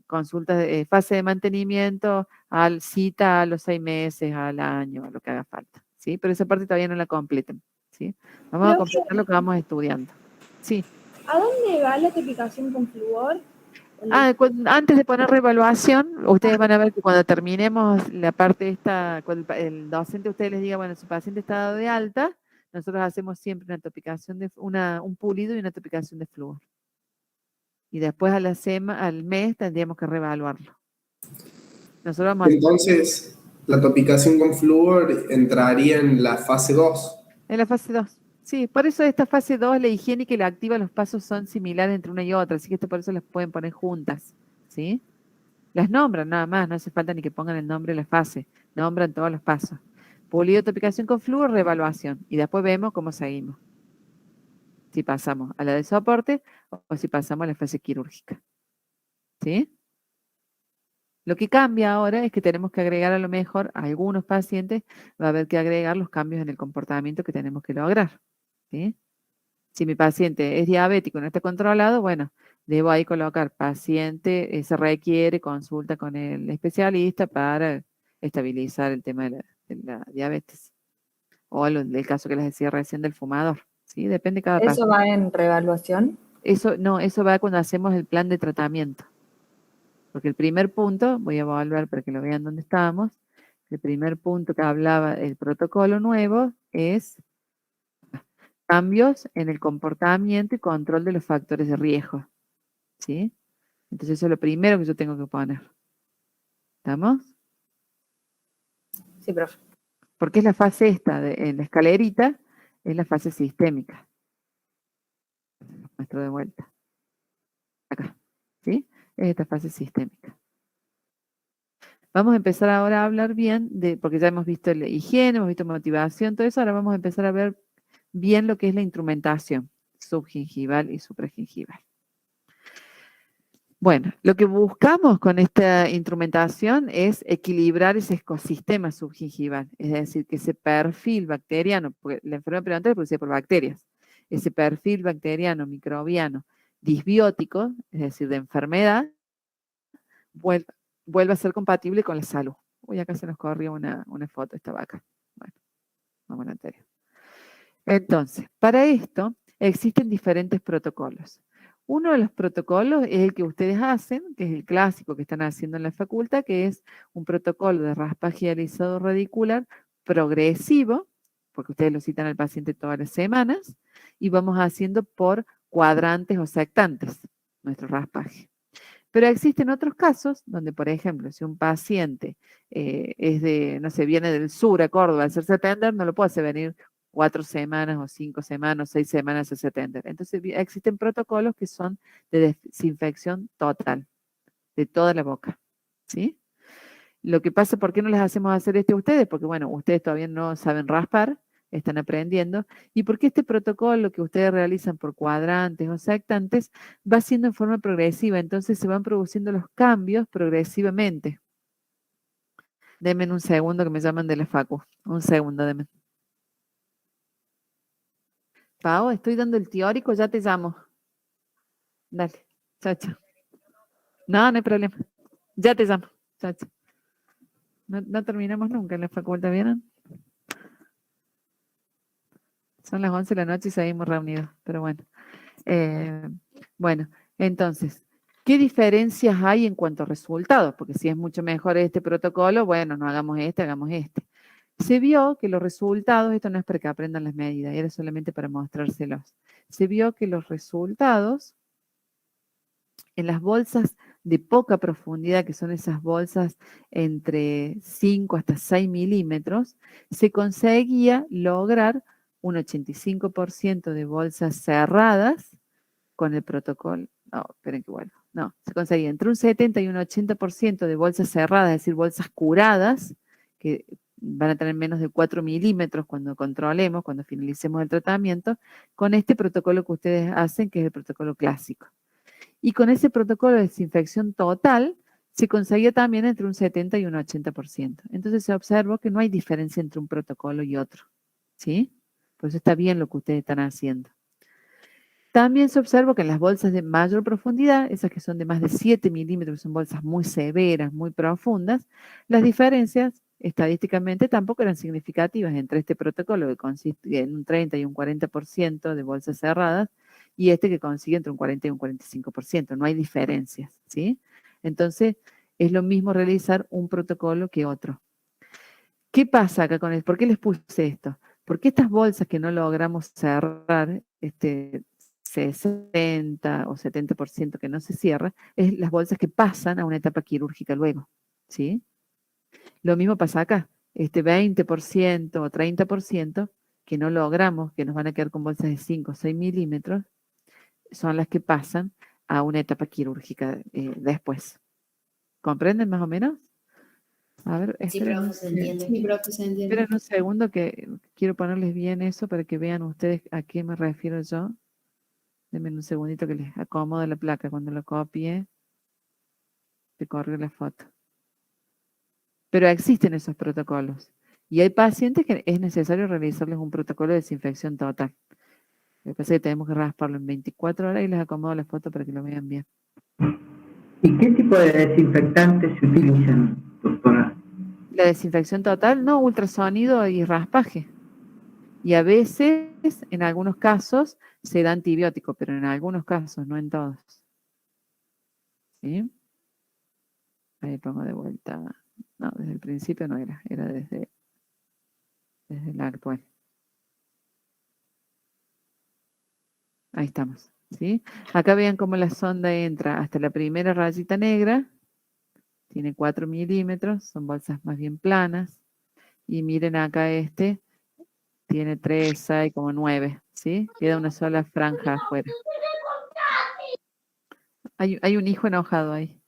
consultas de fase de mantenimiento, cita a los 6 meses, al año, a lo que haga falta, ¿sí? Pero esa parte todavía no la completen, ¿sí? Vamos a completar lo que vamos estudiando. Sí. ¿A dónde va la topicación con flúor? Antes de poner reevaluación, ustedes van a ver que cuando terminemos la parte esta, cuando el docente a ustedes les diga, bueno, su paciente está dado de alta, nosotros hacemos siempre una topicación un pulido y una topicación de flúor. Y después al mes tendríamos que reevaluarlo. Nosotros vamos Entonces, la topicación con flúor entraría en la fase 2. en la fase 2. Sí, por eso esta fase 2, la higiénica y la activa, los pasos son similares entre una y otra, así que por eso las pueden poner juntas, ¿sí? Las nombran nada más, no hace falta ni que pongan el nombre de la fase, nombran todos los pasos. Pulido, topicación con flúor, reevaluación, y después vemos cómo seguimos. Si pasamos a la de soporte o si pasamos a la fase quirúrgica, ¿sí? Lo que cambia ahora es que tenemos que agregar a lo mejor a algunos pacientes, va a haber que agregar los cambios en el comportamiento que tenemos que lograr, ¿sí? Si mi paciente es diabético y no está controlado, bueno, debo ahí colocar paciente, se requiere consulta con el especialista para estabilizar el tema de la diabetes. O el caso que les decía recién del fumador, ¿sí? Depende de cada paciente. ¿Eso va en reevaluación? Eso va cuando hacemos el plan de tratamiento. Porque el primer punto, voy a volver para que lo vean dónde estábamos, el primer punto que hablaba el protocolo nuevo es cambios en el comportamiento y control de los factores de riesgo, ¿sí? Entonces eso es lo primero que yo tengo que poner. ¿Estamos? Sí, profe. Porque es la fase esta, en la escalerita, es la fase sistémica. Muestro de vuelta. Acá, ¿sí? Es esta fase sistémica. Vamos a empezar ahora a hablar bien de, porque ya hemos visto la higiene, hemos visto motivación, todo eso, ahora vamos a empezar a ver bien lo que es la instrumentación subgingival y supragingival. Bueno, lo que buscamos con esta instrumentación es equilibrar ese ecosistema subgingival, es decir, que ese perfil bacteriano, porque la enfermedad periodontal es producida por bacterias, ese perfil bacteriano, microbiano, disbiótico, es decir, de enfermedad, vuelva a ser compatible con la salud. Uy, acá se nos corrió una foto, estaba acá. Bueno, vamos a la anterior. Entonces, para esto existen diferentes protocolos. Uno de los protocolos es el que ustedes hacen, que es el clásico que están haciendo en la facultad, que es un protocolo de raspaje y alisado radicular progresivo, porque ustedes lo citan al paciente todas las semanas, y vamos haciendo por cuadrantes o sectantes nuestro raspaje. Pero existen otros casos donde, por ejemplo, si un paciente es de, no sé, viene del sur a Córdoba a hacerse atender, no lo puede hacer venir 4 semanas o 5 semanas o 6 semanas a hacerse atender. Entonces existen protocolos que son de desinfección total, de toda la boca, ¿sí? Lo que pasa, ¿por qué no les hacemos hacer a ustedes? Porque, bueno, ustedes todavía no saben raspar, están aprendiendo, y porque este protocolo que ustedes realizan por cuadrantes o sectantes va siendo en forma progresiva, entonces se van produciendo los cambios progresivamente. Denme un segundo que me llaman de la facu. Un segundo, denme. Pau, estoy dando el teórico, ya te llamo. Dale, chao, chao. No, no hay problema. Ya te llamo. Chao, chao. No terminamos nunca en la facultad, ¿vieron? Son las 11 de la noche y seguimos reunidos, pero bueno. Bueno, entonces, ¿qué diferencias hay en cuanto a resultados? Porque si es mucho mejor este protocolo, bueno, no hagamos este, hagamos este. Se vio que los resultados, esto no es para que aprendan las medidas, era solamente para mostrárselos. Se vio que los resultados en las bolsas de poca profundidad, que son esas bolsas entre 5 hasta 6 milímetros, se conseguía lograr un 85% de bolsas cerradas con el protocolo. No, esperen que vuelvo. No, se conseguía entre un 70 y un 80% de bolsas cerradas, es decir, bolsas curadas, que van a tener menos de 4 milímetros cuando controlemos, cuando finalicemos el tratamiento, con este protocolo que ustedes hacen, que es el protocolo clásico. Y con ese protocolo de desinfección total, se conseguía también entre un 70 y un 80%. Entonces se observó que no hay diferencia entre un protocolo y otro, ¿sí? Por eso está bien lo que ustedes están haciendo. También se observó que en las bolsas de mayor profundidad, esas que son de más de 7 milímetros, son bolsas muy severas, muy profundas, las diferencias estadísticamente tampoco eran significativas entre este protocolo que consiste en un 30 y un 40% de bolsas cerradas y este que consigue entre un 40 y un 45%. No hay diferencias, ¿sí? Entonces, es lo mismo realizar un protocolo que otro. ¿Qué pasa acá con esto? ¿Por qué les puse esto? Porque estas bolsas que no logramos cerrar, 60 o 70% que no se cierra, es las bolsas que pasan a una etapa quirúrgica luego, ¿sí? Lo mismo pasa acá, 20% o 30% que no logramos, que nos van a quedar con bolsas de 5 o 6 milímetros, son las que pasan a una etapa quirúrgica después. ¿Comprenden más o menos? A ver, Sí, profe, se entiende. Sí, profe, se entiende. esperen un segundo que quiero ponerles bien eso para que vean ustedes a qué me refiero yo. Denme un segundito que les acomodo la placa. Cuando lo copie, te corre la foto. Pero existen esos protocolos. Y hay pacientes que es necesario realizarles un protocolo de desinfección total. Lo que pasa es que tenemos que rasparlo en 24 horas y les acomodo la foto para que lo vean bien. ¿Y qué tipo de desinfectantes se utilizan, doctora? La desinfección total, no, ultrasonido y raspaje. Y a veces, en algunos casos, se da antibiótico, pero en algunos casos, no en todos. ¿Sí? Ahí pongo de vuelta. No, desde el principio no era, era desde la actual. Ahí estamos, ¿sí? Acá vean cómo la sonda entra hasta la primera rayita negra, tiene 4 milímetros, son bolsas más bien planas. Y miren acá tiene 3, 6, como 9, ¿sí? Queda una sola franja afuera. Hay un hijo enojado ahí.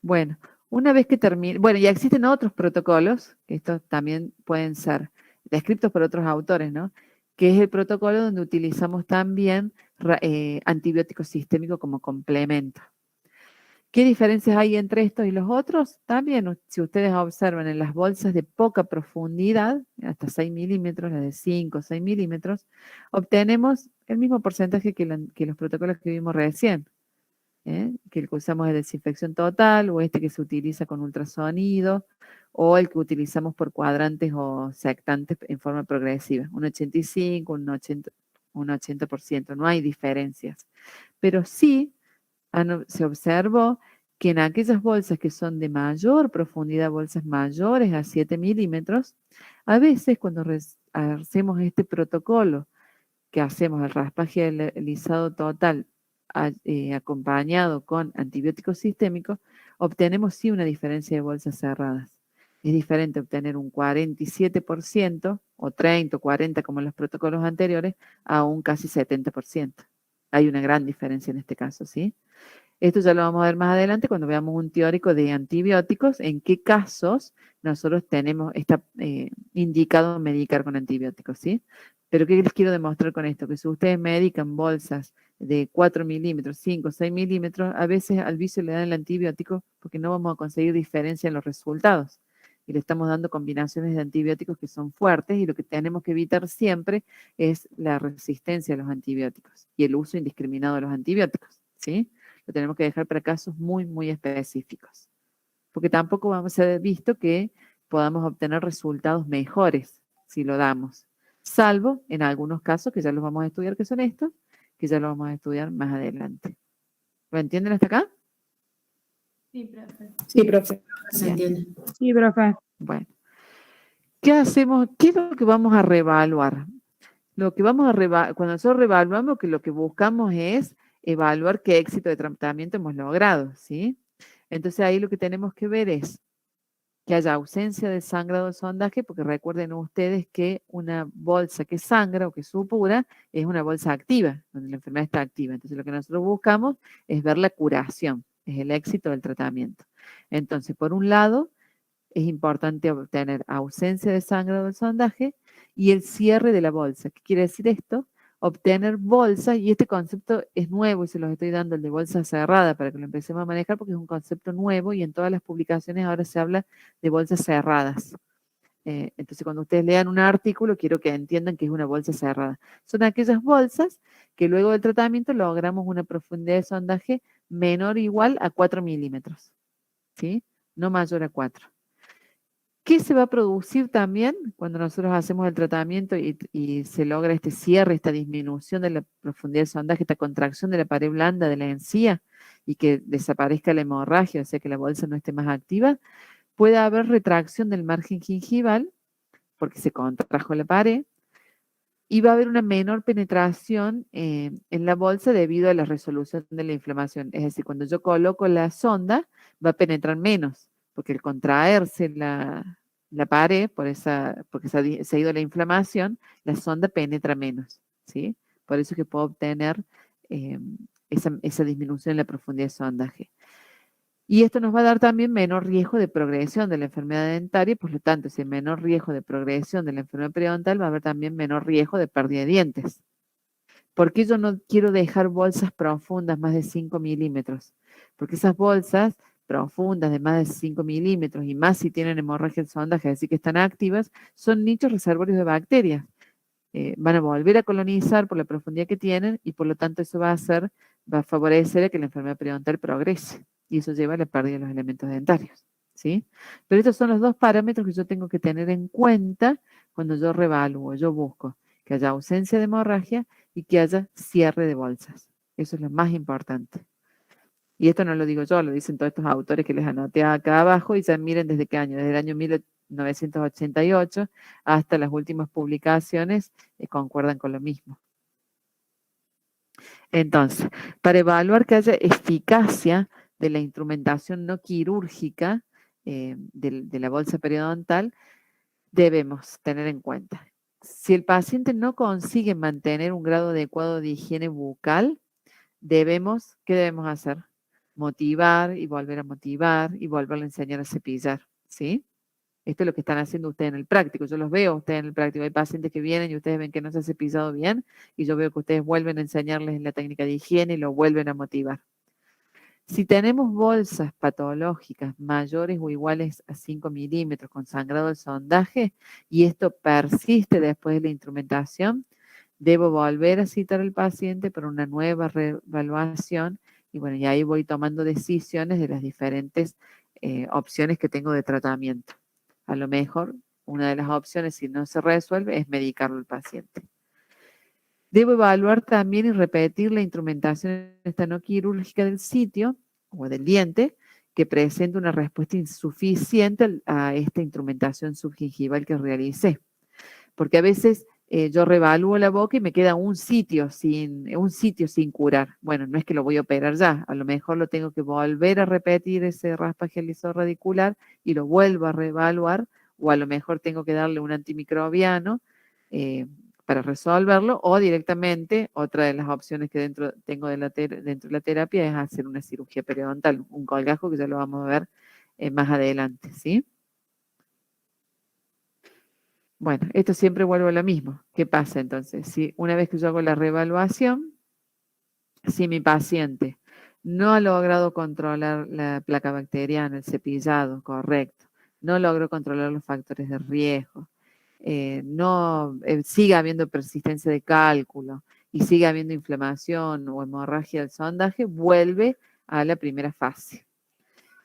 Bueno, una vez que termine, bueno, ya existen otros protocolos, que estos también pueden ser descritos por otros autores, ¿no? Que es el protocolo donde utilizamos también antibióticos sistémicos como complemento. ¿Qué diferencias hay entre estos y los otros? También, si ustedes observan en las bolsas de poca profundidad, hasta 6 milímetros, las de 5 o 6 milímetros, obtenemos el mismo porcentaje que los protocolos que vimos recién. Que el que usamos es desinfección total, o este que se utiliza con ultrasonido, o el que utilizamos por cuadrantes o sectantes en forma progresiva, un 85, un 80%, no hay diferencias. Pero sí se observó que en aquellas bolsas que son de mayor profundidad, bolsas mayores a 7 milímetros, a veces cuando hacemos este protocolo, que hacemos el raspaje alisado total acompañado con antibióticos sistémicos, obtenemos sí una diferencia de bolsas cerradas. Es diferente obtener un 47% o 30 o 40 como en los protocolos anteriores a un casi 70%. Hay una gran diferencia en este caso, ¿sí? Esto ya lo vamos a ver más adelante cuando veamos un teórico de antibióticos, en qué casos nosotros está indicado medicar con antibióticos, ¿sí? Pero ¿qué les quiero demostrar con esto? Que si ustedes medican bolsas de 4 milímetros, 5, 6 milímetros, a veces al vicio le dan el antibiótico porque no vamos a conseguir diferencia en los resultados. Y le estamos dando combinaciones de antibióticos que son fuertes y lo que tenemos que evitar siempre es la resistencia a los antibióticos y el uso indiscriminado de los antibióticos, ¿sí? Lo tenemos que dejar para casos muy, muy específicos. Porque tampoco vamos a ver visto que podamos obtener resultados mejores si lo damos. Salvo en algunos casos, que ya los vamos a estudiar, que son estos, que ya los vamos a estudiar más adelante. ¿Lo entienden hasta acá? Sí, profe. Sí, profe. Se Bien. entiende. Sí, profe. Bueno. ¿Qué hacemos? ¿Qué es lo que vamos a reevaluar? Lo que vamos a cuando nosotros reevaluamos, que lo que buscamos es evaluar qué éxito de tratamiento hemos logrado, ¿sí? Entonces ahí lo que tenemos que ver es que haya ausencia de sangrado de sondaje, porque recuerden ustedes que una bolsa que sangra o que supura es una bolsa activa, donde la enfermedad está activa. Entonces lo que nosotros buscamos es ver la curación, es el éxito del tratamiento. Entonces, por un lado, es importante obtener ausencia de sangrado del sondaje y el cierre de la bolsa. ¿Qué quiere decir esto? Obtener bolsas, y este concepto es nuevo y se los estoy dando, el de bolsa cerrada, para que lo empecemos a manejar porque es un concepto nuevo y en todas las publicaciones ahora se habla de bolsas cerradas. Entonces, cuando ustedes lean un artículo, quiero que entiendan que es una bolsa cerrada. Son aquellas bolsas que luego del tratamiento logramos una profundidad de sondaje menor o igual a 4 milímetros, ¿sí? No mayor a 4. ¿Qué se va a producir también cuando nosotros hacemos el tratamiento y se logra este cierre, esta disminución de la profundidad del sondaje, esta contracción de la pared blanda de la encía y que desaparezca la hemorragia, o sea que la bolsa no esté más activa? Puede haber retracción del margen gingival porque se contrajo la pared y va a haber una menor penetración en la bolsa debido a la resolución de la inflamación. Es decir, cuando yo coloco la sonda va a penetrar menos porque al contraerse la pared, porque se ha ido la inflamación, la sonda penetra menos, ¿sí? Por eso es que puedo obtener esa disminución en la profundidad de sondaje. Y esto nos va a dar también menor riesgo de progresión de la enfermedad dentaria y por lo tanto, si hay menor riesgo de progresión de la enfermedad periodontal, va a haber también menor riesgo de pérdida de dientes. ¿Por qué yo no quiero dejar bolsas profundas más de 5 milímetros? Porque esas bolsas profundas de más de 5 milímetros y más si tienen hemorragia del sondaje, es decir que están activas, son nichos reservorios de bacterias. Van a volver a colonizar por la profundidad que tienen y por lo tanto eso va a favorecer a que la enfermedad periodontal progrese y eso lleva a la pérdida de los elementos dentarios, ¿sí? Pero estos son los dos parámetros que yo tengo que tener en cuenta cuando yo reevalúo, yo busco que haya ausencia de hemorragia y que haya cierre de bolsas. Eso es lo más importante. Y esto no lo digo yo, lo dicen todos estos autores que les anoté acá abajo y ya miren desde qué año, desde el año 1988 hasta las últimas publicaciones concuerdan con lo mismo. Entonces, para evaluar que haya eficacia de la instrumentación no quirúrgica de la bolsa periodontal, debemos tener en cuenta. Si el paciente no consigue mantener un grado adecuado de higiene bucal, ¿qué debemos hacer? Motivar y volver a motivar y volverle a enseñar a cepillar, ¿sí? Esto es lo que están haciendo ustedes en el práctico. Yo los veo a ustedes en el práctico. Hay pacientes que vienen y ustedes ven que no se ha cepillado bien y yo veo que ustedes vuelven a enseñarles la técnica de higiene y lo vuelven a motivar. Si tenemos bolsas patológicas mayores o iguales a 5 milímetros con sangrado del sondaje y esto persiste después de la instrumentación, debo volver a citar al paciente para una nueva reevaluación y bueno, y ahí voy tomando decisiones de las diferentes opciones que tengo de tratamiento. A lo mejor una de las opciones, si no se resuelve, es medicarlo al paciente. Debo evaluar también y repetir la instrumentación no quirúrgica del sitio o del diente que presenta una respuesta insuficiente a esta instrumentación subgingival que realicé. Porque a veces yo reevalúo la boca y me queda un sitio sin curar. Bueno, no es que lo voy a operar ya, a lo mejor lo tengo que volver a repetir ese raspaje alisado radicular y lo vuelvo a reevaluar, o a lo mejor tengo que darle un antimicrobiano para resolverlo, o directamente, otra de las opciones que tengo dentro de la terapia es hacer una cirugía periodontal, un colgajo que ya lo vamos a ver más adelante, ¿sí? Bueno, esto siempre vuelvo a lo mismo. ¿Qué pasa entonces? Si una vez que yo hago la reevaluación, si mi paciente no ha logrado controlar la placa bacteriana, el cepillado correcto, no logró controlar los factores de riesgo, sigue habiendo persistencia de cálculo y sigue habiendo inflamación o hemorragia del sondaje, vuelve a la primera fase.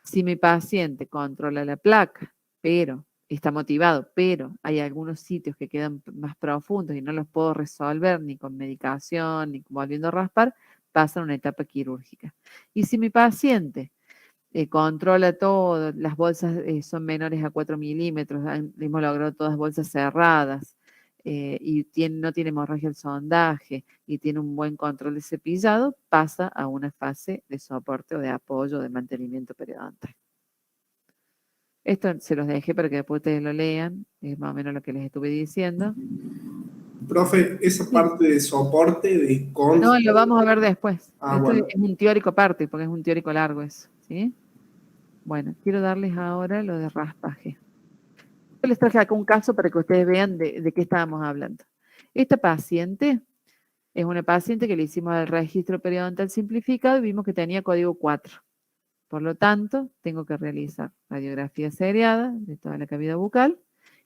Si mi paciente controla la placa, pero está motivado, pero hay algunos sitios que quedan más profundos y no los puedo resolver ni con medicación, ni volviendo a raspar, pasa a una etapa quirúrgica. Y si mi paciente controla todo, las bolsas son menores a 4 milímetros, hemos logrado todas bolsas cerradas, y no tiene hemorragia el sondaje y tiene un buen control de cepillado, pasa a una fase de soporte o de apoyo de mantenimiento periodontal. Esto se los dejé para que después ustedes lo lean, es más o menos lo que les estuve diciendo. Profe, esa parte de soporte, de No, lo vamos a ver después. Esto bueno. es un teórico aparte, porque es un teórico largo eso, ¿sí? Bueno, quiero darles ahora lo de raspaje. Yo les traje acá un caso para que ustedes vean de qué estábamos hablando. Esta paciente es una paciente que le hicimos el registro periodontal simplificado y vimos que tenía código 4. Por lo tanto, tengo que realizar radiografía seriada de toda la cavidad bucal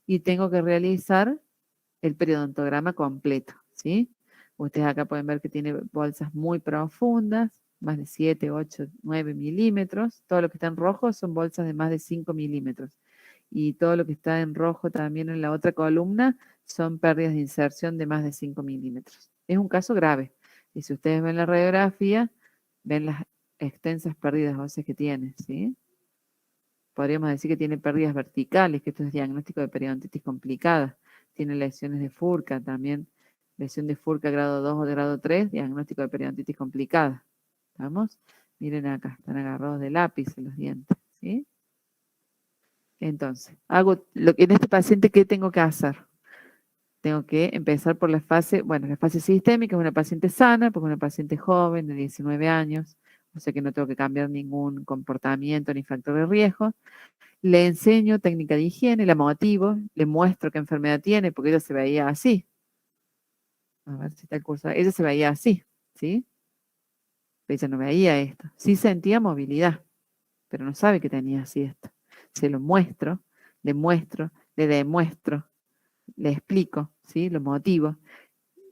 y tengo que realizar el periodontograma completo, ¿sí? Ustedes acá pueden ver que tiene bolsas muy profundas, más de 7, 8, 9 milímetros. Todo lo que está en rojo son bolsas de más de 5 milímetros. Y todo lo que está en rojo también en la otra columna son pérdidas de inserción de más de 5 milímetros. Es un caso grave. Y si ustedes ven la radiografía, ven las extensas pérdidas óseas que tiene, ¿sí? Podríamos decir que tiene pérdidas verticales, que esto es diagnóstico de periodontitis complicada. Tiene lesiones de Furca también, lesión de Furca grado 2 o de grado 3, diagnóstico de periodontitis complicada. ¿Estamos? Miren acá, están agarrados de lápiz en los dientes, ¿sí? Entonces, en este paciente, ¿qué tengo que hacer? Tengo que empezar por la fase sistémica, es una paciente sana, porque es una paciente joven de 19 años, o sea que no tengo que cambiar ningún comportamiento ni factor de riesgo. Le enseño técnica de higiene, la motivo, le muestro qué enfermedad tiene, porque ella se veía así. A ver si está el curso. Ella se veía así, ¿sí? Ella no veía esto. Sí sentía movilidad, pero no sabe que tenía así esto. Se lo muestro, le demuestro, le explico, ¿sí? Lo motivo.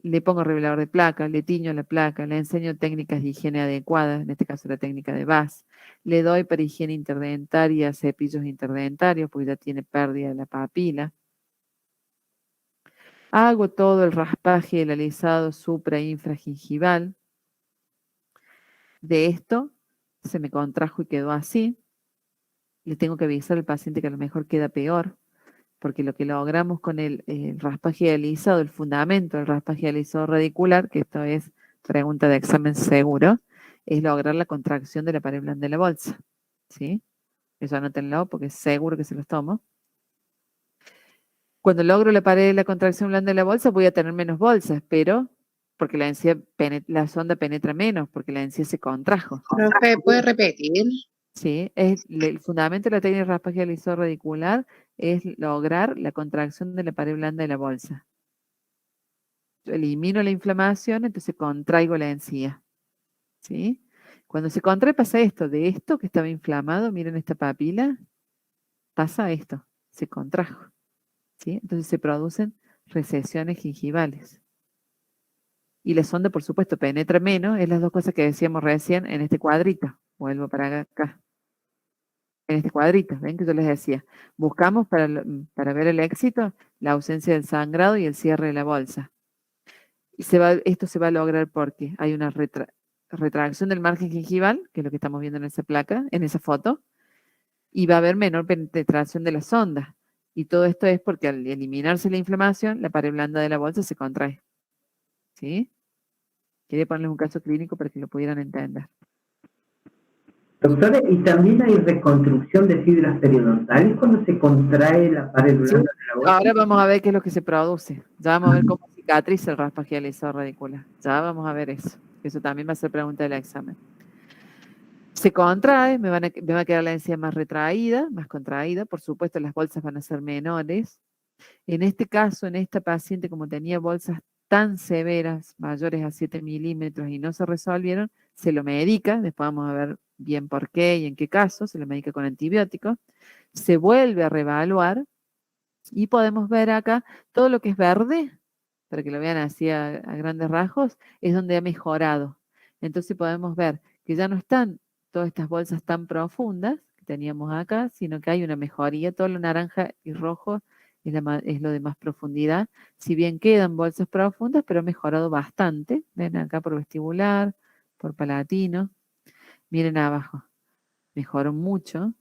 Le pongo revelador de placa, le tiño la placa, le enseño técnicas de higiene adecuadas, en este caso la técnica de VAS. Le doy para higiene interdentaria cepillos interdentarios, porque ya tiene pérdida de la papila. Hago todo el raspaje y el alisado supra e infragingival. De esto se me contrajo y quedó así. Le tengo que avisar al paciente que a lo mejor queda peor, porque lo que logramos con el raspaje alisado, el fundamento del raspaje alisado radicular, que esto es pregunta de examen seguro, es lograr la contracción de la pared blanda de la bolsa, ¿sí? Eso anótenlo porque es seguro que se los tomo. Cuando logro la pared de la contracción blanda de la bolsa, voy a tener menos bolsas, pero porque la sonda penetra menos, porque la encía se contrajo. Profe, ¿puede repetir? ¿Sí? El fundamento de la técnica de raspaje radicular es lograr la contracción de la pared blanda de la bolsa. Yo elimino la inflamación, entonces contraigo la encía. ¿Sí? Cuando se contrae pasa esto, de esto que estaba inflamado, miren esta papila, pasa esto, se contrajo. ¿Sí? Entonces se producen recesiones gingivales. Y la sonda, por supuesto, penetra menos, es las dos cosas que decíamos recién en este cuadrito. Vuelvo para acá. En este cuadrito, ¿ven? Que yo les decía. Buscamos para ver el éxito la ausencia del sangrado y el cierre de la bolsa. Y esto se va a lograr porque hay una retracción del margen gingival, que es lo que estamos viendo en esa placa, en esa foto, y va a haber menor penetración de la sonda. Y todo esto es porque al eliminarse la inflamación, la pared blanda de la bolsa se contrae. ¿Sí? Quería ponerles un caso clínico para que lo pudieran entender. Doctora, ¿y también hay reconstrucción de fibras periodontales cuando se contrae la pared blanda de la bolsa? Ahora vamos a ver qué es lo que se produce. Ya vamos a ver cómo cicatriza el raspaje radicular. Ya vamos a ver eso. Eso también va a ser pregunta del examen. Se contrae, me va a quedar la encía más retraída, más contraída. Por supuesto, las bolsas van a ser menores. En este caso, en esta paciente, como tenía bolsas tan severas, mayores a 7 milímetros y no se resolvieron, se lo medica, después vamos a ver bien por qué y en qué caso, se lo medica con antibióticos, se vuelve a reevaluar y podemos ver acá todo lo que es verde, para que lo vean así a grandes rasgos, es donde ha mejorado. Entonces podemos ver que ya no están todas estas bolsas tan profundas que teníamos acá, sino que hay una mejoría, todo lo naranja y rojo es lo de más profundidad. Si bien quedan bolsas profundas, pero ha mejorado bastante. Ven acá por vestibular, por palatino. Miren abajo, mejoró mucho,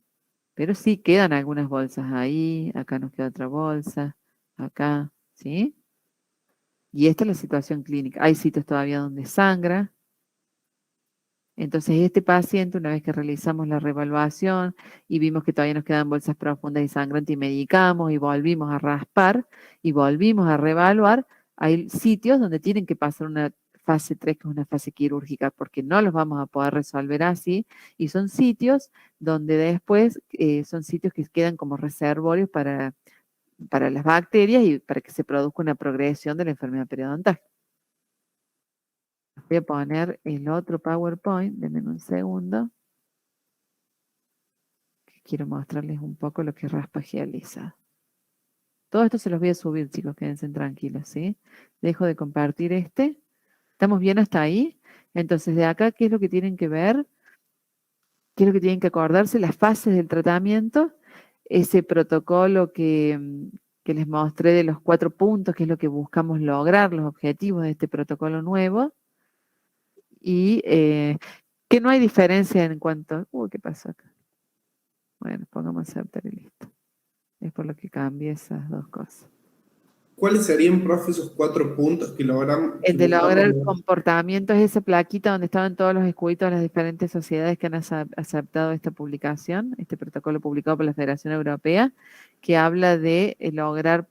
pero sí quedan algunas bolsas ahí, acá nos queda otra bolsa, acá, ¿sí? Y esta es la situación clínica. Hay sitios todavía donde sangra. Entonces, este paciente, una vez que realizamos la reevaluación y vimos que todavía nos quedan bolsas profundas y sangrantes y medicamos y volvimos a raspar y volvimos a reevaluar, hay sitios donde tienen que pasar una fase 3, que es una fase quirúrgica, porque no los vamos a poder resolver así, y son sitios donde después son sitios que quedan como reservorios para las bacterias y para que se produzca una progresión de la enfermedad periodontal. Voy a poner el otro PowerPoint, denme un segundo. Quiero mostrarles un poco lo que es raspaje alisado. Todo esto se los voy a subir, chicos, quédense tranquilos, ¿sí? Dejo de compartir este. ¿Estamos bien hasta ahí? Entonces, de acá, ¿qué es lo que tienen que ver? ¿Qué es lo que tienen que acordarse? Las fases del tratamiento, ese protocolo que les mostré de los 4 puntos, que es lo que buscamos lograr, los objetivos de este protocolo nuevo. Y que no hay diferencia en cuanto... ¿qué pasó acá? Bueno, pongamos aceptar y listo. Es por lo que cambié esas dos cosas. ¿Cuáles serían, profe, esos 4 puntos que logramos? El de lograr el comportamiento es esa plaquita donde estaban todos los escuditos de las diferentes sociedades que han aceptado esta publicación, este protocolo publicado por la Federación Europea, que habla de lograr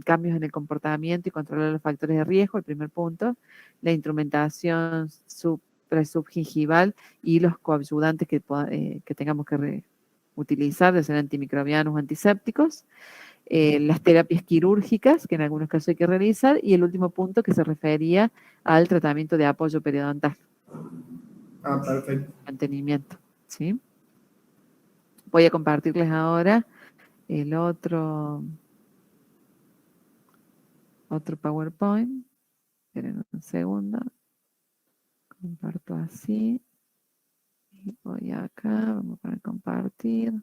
cambios en el comportamiento y controlar los factores de riesgo, el primer punto, la instrumentación subgingival y los coayudantes que tengamos que utilizar, de ser antimicrobianos o antisépticos. Las terapias quirúrgicas, que en algunos casos hay que realizar, y el último punto que se refería al tratamiento de apoyo periodontal. Perfecto. Mantenimiento, ¿sí? Voy a compartirles ahora el otro PowerPoint. Esperen un segundo. Comparto así. Y voy acá, vamos a poner compartir.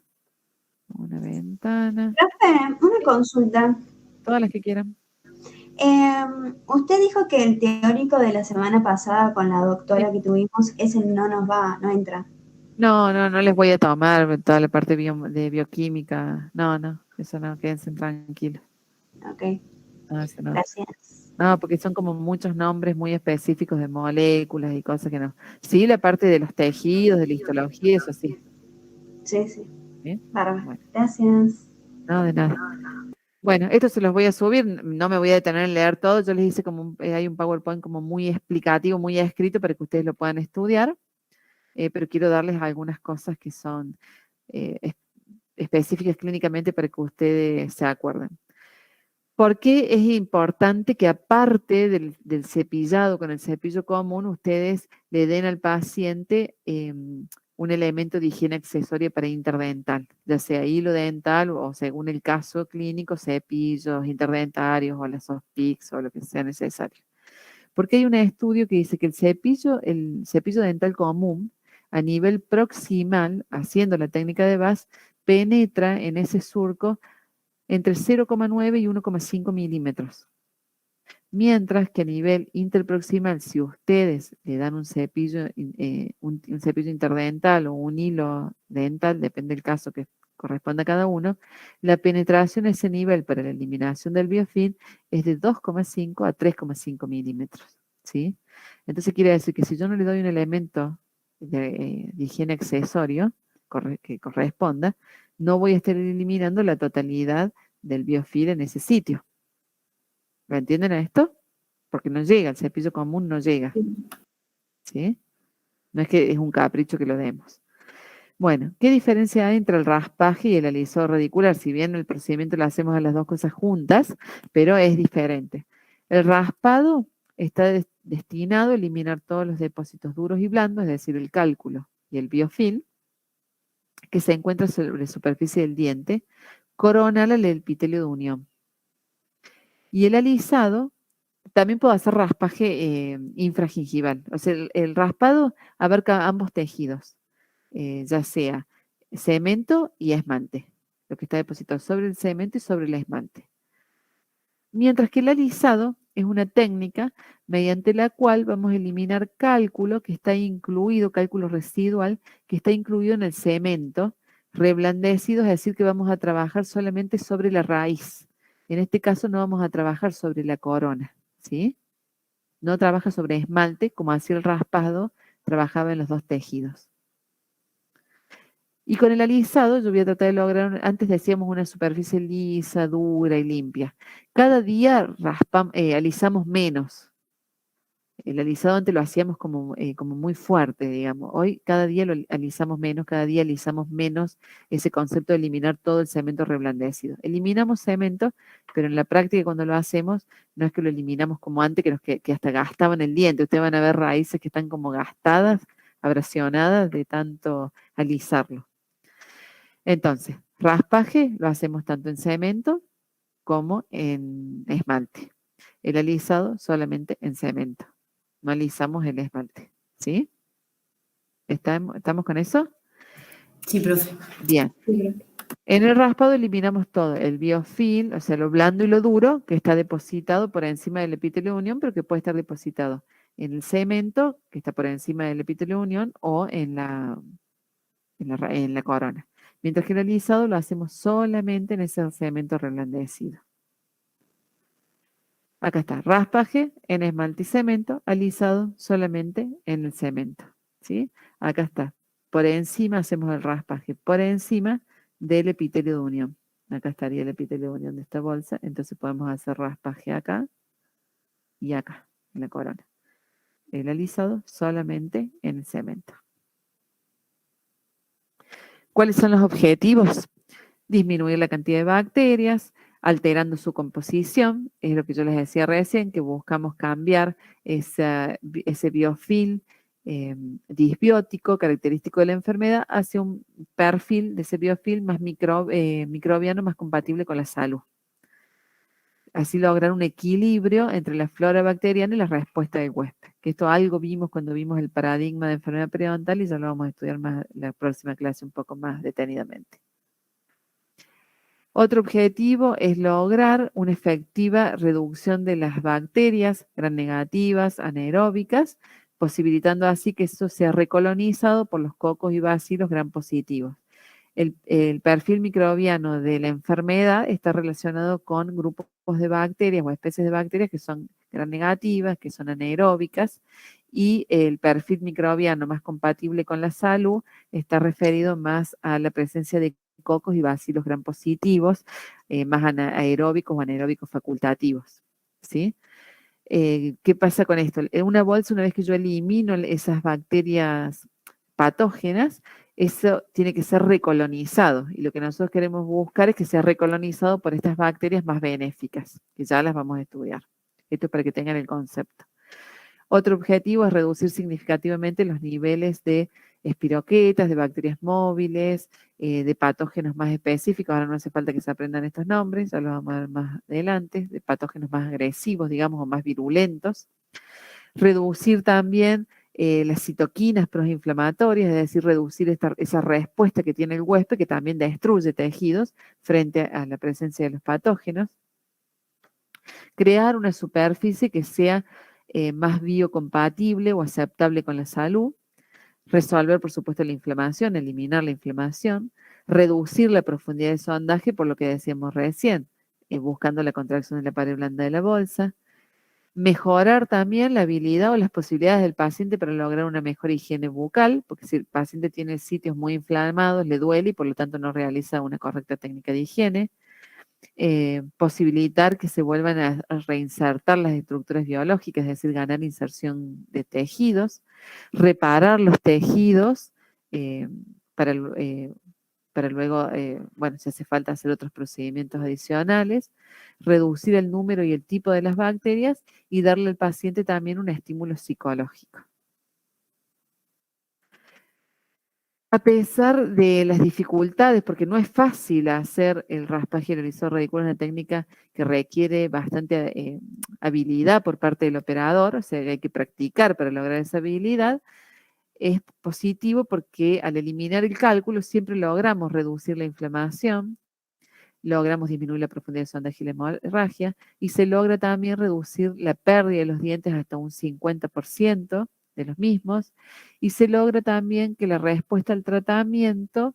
Una ventana. Profe, una consulta. Todas las que quieran. Usted dijo que el teórico de la semana pasada con la doctora que tuvimos, ese no entra. No les voy a tomar toda la parte de bioquímica. No, eso no, quédense tranquilos. Ok. No, eso no. Gracias. No, porque son como muchos nombres muy específicos de moléculas y cosas que no. Sí, la parte de los tejidos, de la histología, eso sí. Sí. ¿Bien? Bárbaro. Bueno. Gracias. No, de nada. Bueno, esto se los voy a subir, no me voy a detener en leer todo, yo les hice como, hay un PowerPoint como muy explicativo, muy escrito para que ustedes lo puedan estudiar, pero quiero darles algunas cosas que son específicas clínicamente para que ustedes se acuerden. ¿Por qué es importante que aparte del cepillado con el cepillo común, ustedes le den al paciente un elemento de higiene accesoria para interdental, ya sea hilo dental o según el caso clínico, cepillos interdentarios o las Softix o lo que sea necesario? Porque hay un estudio que dice que el cepillo dental común a nivel proximal, haciendo la técnica de Bass, penetra en ese surco entre 0,9 y 1,5 milímetros. Mientras que a nivel interproximal, si ustedes le dan un cepillo interdental o un hilo dental, depende del caso que corresponda a cada uno, la penetración a ese nivel para la eliminación del biofilm es de 2,5 a 3,5 milímetros. ¿Sí? Entonces quiere decir que si yo no le doy un elemento de higiene accesorio que corresponda, no voy a estar eliminando la totalidad del biofilm en ese sitio. ¿Lo entienden a esto? Porque no llega, el cepillo común no llega. ¿Sí? No es que es un capricho que lo demos. Bueno, ¿qué diferencia hay entre el raspaje y el alisado radicular? Si bien el procedimiento lo hacemos a las dos cosas juntas, pero es diferente. El raspado está destinado a eliminar todos los depósitos duros y blandos, es decir, el cálculo y el biofilm, que se encuentra sobre la superficie del diente, coronal al epitelio de unión. Y el alisado, también puedo hacer raspaje infragingival. O sea, el raspado abarca ambos tejidos, ya sea cemento y esmalte, lo que está depositado sobre el cemento y sobre el esmalte. Mientras que el alisado es una técnica mediante la cual vamos a eliminar cálculo que está incluido, cálculo residual, que está incluido en el cemento, reblandecido, es decir, que vamos a trabajar solamente sobre la raíz. En este caso no vamos a trabajar sobre la corona, ¿sí? No trabaja sobre esmalte, como hacía el raspado, trabajaba en los dos tejidos. Y con el alisado yo voy a tratar de lograr, antes decíamos una superficie lisa, dura y limpia. Cada día alisamos menos. El alisado antes lo hacíamos como muy fuerte, digamos. Hoy cada día lo alisamos menos, cada día alisamos menos ese concepto de eliminar todo el cemento reblandecido. Eliminamos cemento, pero en la práctica cuando lo hacemos no es que lo eliminamos como antes, que hasta gastaban el diente. Ustedes van a ver raíces que están como gastadas, abrasionadas de tanto alisarlo. Entonces, raspaje lo hacemos tanto en cemento como en esmalte. El alisado solamente en cemento. No alisamos el esmalte. ¿Sí? ¿Estamos con eso? Sí, profe. Bien. En el raspado eliminamos todo, el biofilm, o sea, lo blando y lo duro, que está depositado por encima del epitelio de unión, pero que puede estar depositado en el cemento, que está por encima del epitelio de unión, o en la corona. Mientras que el alisado lo hacemos solamente en ese cemento reblandecido. Acá está, raspaje en esmalte y cemento, alisado solamente en el cemento. ¿Sí? Acá está, por encima hacemos el raspaje, por encima del epitelio de unión. Acá estaría el epitelio de unión de esta bolsa, entonces podemos hacer raspaje acá y acá, en la corona. El alisado solamente en el cemento. ¿Cuáles son los objetivos? Disminuir la cantidad de bacterias, alterando su composición, es lo que yo les decía recién, que buscamos cambiar ese biofilm disbiótico, característico de la enfermedad, hacia un perfil de ese biofilm más microbiano, más compatible con la salud. Así lograr un equilibrio entre la flora bacteriana y la respuesta del huésped. Que esto algo vimos cuando vimos el paradigma de enfermedad periodontal y ya lo vamos a estudiar más la próxima clase un poco más detenidamente. Otro objetivo es lograr una efectiva reducción de las bacterias gram negativas, anaeróbicas, posibilitando así que eso sea recolonizado por los cocos y bacilos gram positivos. El perfil microbiano de la enfermedad está relacionado con grupos de bacterias o especies de bacterias que son gram negativas, que son anaeróbicas, y el perfil microbiano más compatible con la salud está referido más a la presencia de cocos y bacilos gram positivos, más aeróbicos o anaeróbicos facultativos, ¿sí? ¿Qué pasa con esto? En una bolsa, una vez que yo elimino esas bacterias patógenas, eso tiene que ser recolonizado. Y lo que nosotros queremos buscar es que sea recolonizado por estas bacterias más benéficas, que ya las vamos a estudiar. Esto es para que tengan el concepto. Otro objetivo es reducir significativamente los niveles de espiroquetas, de bacterias móviles, de patógenos más específicos. Ahora no hace falta que se aprendan estos nombres, ya los vamos a ver más adelante, de patógenos más agresivos, digamos, o más virulentos. Reducir también las citoquinas proinflamatorias, es decir, reducir esa respuesta que tiene el huésped, que también destruye tejidos frente a la presencia de los patógenos. Crear una superficie que sea más biocompatible o aceptable con la salud. Resolver, por supuesto, la inflamación, eliminar la inflamación, reducir la profundidad de sondaje, por lo que decíamos recién, buscando la contracción de la pared blanda de la bolsa, mejorar también la habilidad o las posibilidades del paciente para lograr una mejor higiene bucal, porque si el paciente tiene sitios muy inflamados, le duele y por lo tanto no realiza una correcta técnica de higiene, posibilitar que se vuelvan a reinsertar las estructuras biológicas, es decir, ganar inserción de tejidos, reparar los tejidos para luego, bueno, si hace falta hacer otros procedimientos adicionales, reducir el número y el tipo de las bacterias y darle al paciente también un estímulo psicológico. A pesar de las dificultades, porque no es fácil hacer el raspaje del erizor radicular, una técnica que requiere bastante habilidad por parte del operador, o sea que hay que practicar para lograr esa habilidad, es positivo porque al eliminar el cálculo siempre logramos reducir la inflamación, logramos disminuir la profundidad de sondaje y la hemorragia, y se logra también reducir la pérdida de los dientes hasta un 50% de los mismos, y se logra también que la respuesta al tratamiento,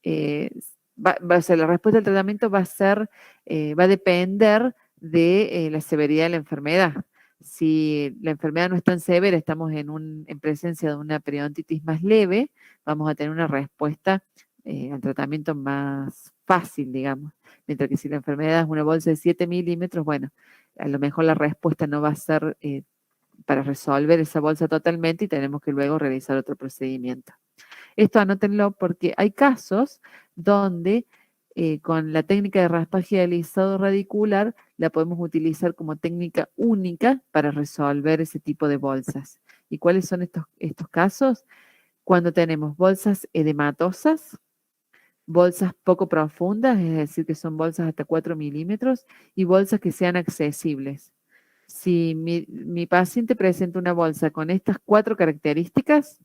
o sea, la respuesta al tratamiento va a depender de la severidad de la enfermedad. Si la enfermedad no es tan severa, estamos en presencia de una periodontitis más leve, vamos a tener una respuesta al tratamiento más fácil, digamos. Mientras que si la enfermedad es una bolsa de 7 milímetros, bueno, a lo mejor la respuesta no va a ser para resolver esa bolsa totalmente y tenemos que luego realizar otro procedimiento. Esto anótenlo porque hay casos donde con la técnica de raspaje de alisado radicular la podemos utilizar como técnica única para resolver ese tipo de bolsas. ¿Y cuáles son estos casos? Cuando tenemos bolsas edematosas, bolsas poco profundas, es decir, que son bolsas hasta 4 milímetros, y bolsas que sean accesibles. Si mi paciente presenta una bolsa con estas 4 características,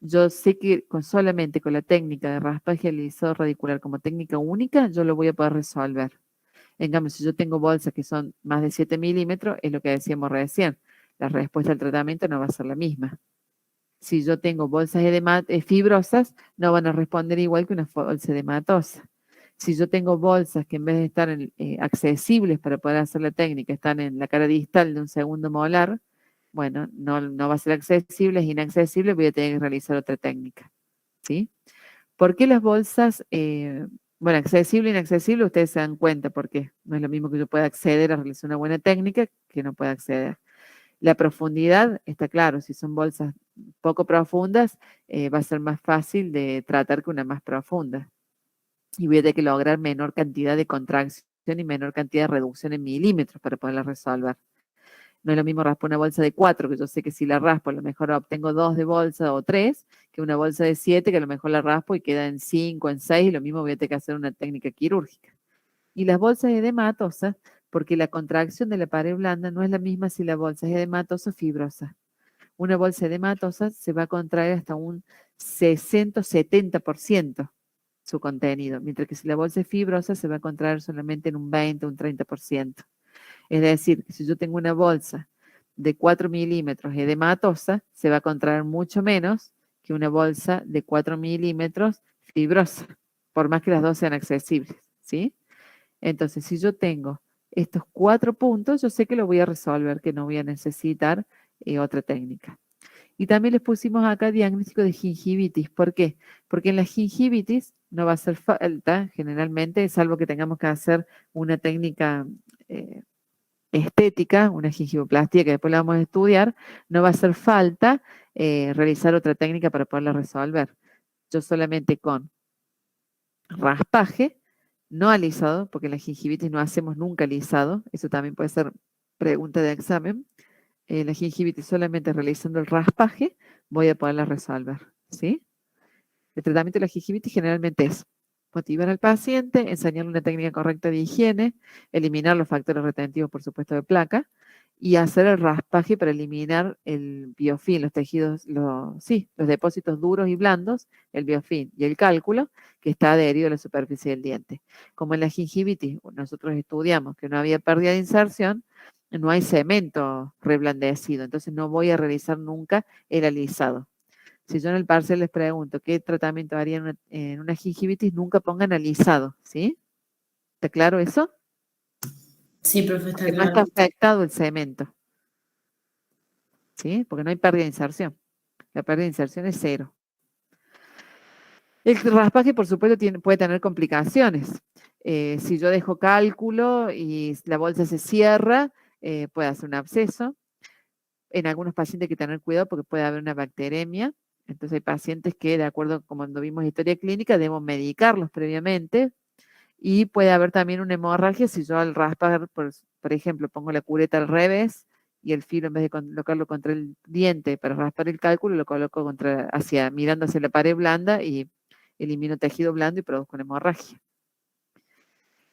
yo sé que solamente con la técnica de raspaje alisado radicular como técnica única, yo lo voy a poder resolver. En cambio, si yo tengo bolsas que son más de 7 milímetros, es lo que decíamos recién, la respuesta al tratamiento no va a ser la misma. Si yo tengo bolsas fibrosas, no van a responder igual que una bolsa edematosa. Si yo tengo bolsas que en vez de estar accesibles para poder hacer la técnica, están en la cara distal de un segundo molar, bueno, no va a ser accesible, es inaccesible, voy a tener que realizar otra técnica, ¿sí? ¿Por qué las bolsas, bueno, accesible e inaccesible, ustedes se dan cuenta, porque no es lo mismo que yo pueda acceder a realizar una buena técnica que no pueda acceder. La profundidad, está claro, si son bolsas poco profundas, va a ser más fácil de tratar que una más profunda. Y voy a tener que lograr menor cantidad de contracción y menor cantidad de reducción en milímetros para poderla resolver. No es lo mismo raspar una bolsa de 4, que yo sé que si la raspo a lo mejor obtengo 2 de bolsa o 3, que una bolsa de 7, que a lo mejor la raspo y queda en 5, en 6, y lo mismo voy a tener que hacer una técnica quirúrgica. Y las bolsas edematosas, porque la contracción de la pared blanda no es la misma si la bolsa es edematosa o fibrosa. Una bolsa edematosa se va a contraer hasta un 60 o 70% su contenido, mientras que si la bolsa es fibrosa se va a contraer solamente en un 20 o un 30%. Es decir, que si yo tengo una bolsa de 4 milímetros edematosa, se va a contraer mucho menos que una bolsa de 4 milímetros fibrosa, por más que las dos sean accesibles, ¿sí? Entonces, si yo tengo estos 4 puntos, yo sé que lo voy a resolver, que no voy a necesitar otra técnica. Y también les pusimos acá diagnóstico de gingivitis. ¿Por qué? Porque en la gingivitis no va a hacer falta, generalmente, salvo que tengamos que hacer una técnica estética, una gingivoplastia que después la vamos a estudiar, no va a hacer falta realizar otra técnica para poderla resolver. Yo solamente con raspaje, no alisado, porque en la gingivitis no hacemos nunca alisado, eso también puede ser pregunta de examen. La gingivitis solamente realizando el raspaje voy a poderla resolver, ¿sí? El tratamiento de la gingivitis generalmente es motivar al paciente, enseñarle una técnica correcta de higiene, eliminar los factores retentivos, por supuesto, de placa, y hacer el raspaje para eliminar el biofilm, los tejidos, los depósitos duros y blandos, el biofilm y el cálculo, que está adherido a la superficie del diente. Como en la gingivitis nosotros estudiamos que no había pérdida de inserción, no hay cemento reblandecido, entonces no voy a realizar nunca el alisado. Si yo en el parcial les pregunto qué tratamiento harían en una gingivitis, nunca pongan alisado, ¿sí? ¿Está claro eso? Sí, profe, está Que no está claro. afectado el cemento, ¿sí? Porque no hay pérdida de inserción. La pérdida de inserción es 0. El raspaje, por supuesto, puede tener complicaciones. Si yo dejo cálculo y la bolsa se cierra, puede hacer un absceso. En algunos pacientes hay que tener cuidado porque puede haber una bacteremia. Entonces hay pacientes que, de acuerdo con cuando vimos historia clínica, debemos medicarlos previamente. Y puede haber también una hemorragia si yo al raspar, por ejemplo, pongo la cureta al revés y el filo, en vez de colocarlo contra el diente para raspar el cálculo, lo coloco mirando hacia la pared blanda y elimino tejido blando y produzco una hemorragia.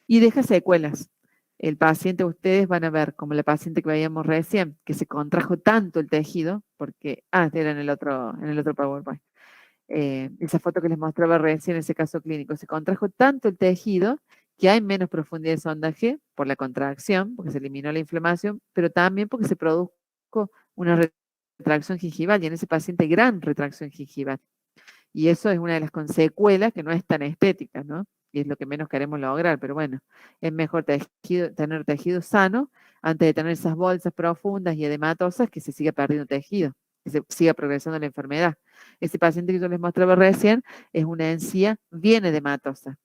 Y deja secuelas. El paciente, ustedes van a ver, como la paciente que veíamos recién, que se contrajo tanto el tejido, porque, era en el otro PowerPoint. Esa foto que les mostraba recién en ese caso clínico, se contrajo tanto el tejido que hay menos profundidad de sondaje por la contracción, porque se eliminó la inflamación, pero también porque se produjo una retracción gingival y en ese paciente gran retracción gingival. Y eso es una de las consecuelas que no es tan estética, ¿no? Y es lo que menos queremos lograr, pero bueno, es mejor tener tejido sano antes de tener esas bolsas profundas y edematosas que se siga perdiendo tejido, que se siga progresando la enfermedad. Ese paciente que yo les mostraba recién es una encía bien edematosa.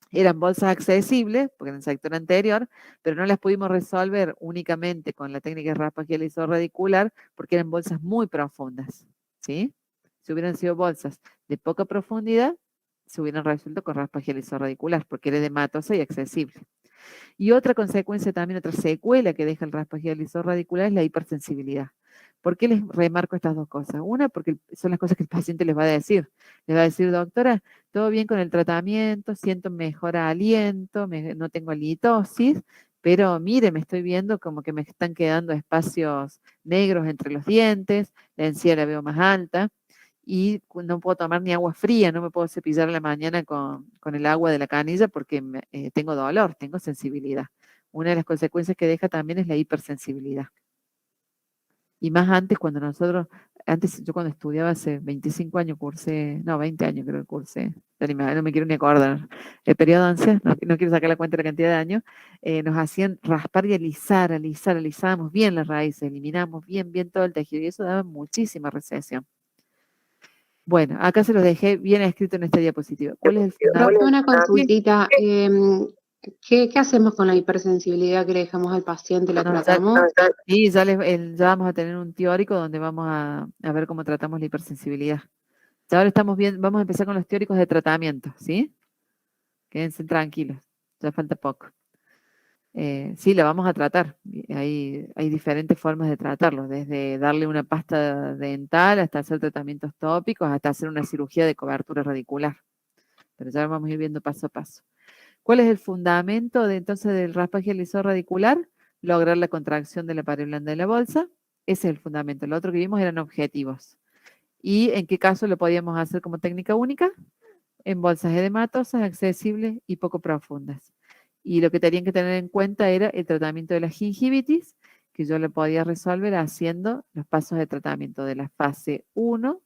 Eran bolsas accesibles, porque en el sector anterior, pero no las pudimos resolver únicamente con la técnica de raspaje radicular porque eran bolsas muy profundas, ¿sí? Si hubieran sido bolsas de poca profundidad, se hubieran resuelto con raspaje radicular, porque era edematosa y accesible. Y otra consecuencia también, otra secuela que deja el raspaje radicular es la hipersensibilidad. ¿Por qué les remarco estas dos cosas? Una, porque son las cosas que el paciente les va a decir. Les va a decir, doctora, todo bien con el tratamiento, siento mejor aliento, no tengo halitosis, pero mire, me estoy viendo como que me están quedando espacios negros entre los dientes, la encía la veo más alta y no puedo tomar ni agua fría, no me puedo cepillar a la mañana con el agua de la canilla porque tengo dolor, tengo sensibilidad. Una de las consecuencias que deja también es la hipersensibilidad. Y más antes, yo cuando estudiaba hace 25 años cursé, no, 20 años creo que cursé, no me quiero ni acordar, el periodo ANSES, no quiero sacar la cuenta de la cantidad de años, nos hacían raspar y alisábamos bien las raíces, eliminamos bien todo el tejido y eso daba muchísima recesión. Bueno, acá se los dejé bien escrito en esta diapositiva. ¿Cuál es el Profe, fundamento? una consultita. ¿Qué hacemos con la hipersensibilidad que le dejamos al paciente? ¿La tratamos? Sí, ya vamos a tener un teórico donde vamos a ver cómo tratamos la hipersensibilidad. Ya ahora vamos a empezar con los teóricos de tratamiento, ¿sí? Quédense tranquilos, ya falta poco. Sí, la vamos a tratar. Hay diferentes formas de tratarlo, desde darle una pasta dental hasta hacer tratamientos tópicos, hasta hacer una cirugía de cobertura radicular. Pero ya vamos a ir viendo paso a paso. ¿Cuál es el fundamento entonces del raspaje radicular? Lograr la contracción de la pared blanda de la bolsa. Ese es el fundamento. Lo otro que vimos eran objetivos. ¿Y en qué caso lo podíamos hacer como técnica única? En bolsas edematosas, accesibles y poco profundas. Y lo que tenían que tener en cuenta era el tratamiento de la gingivitis, que yo lo podía resolver haciendo los pasos de tratamiento de la fase 1,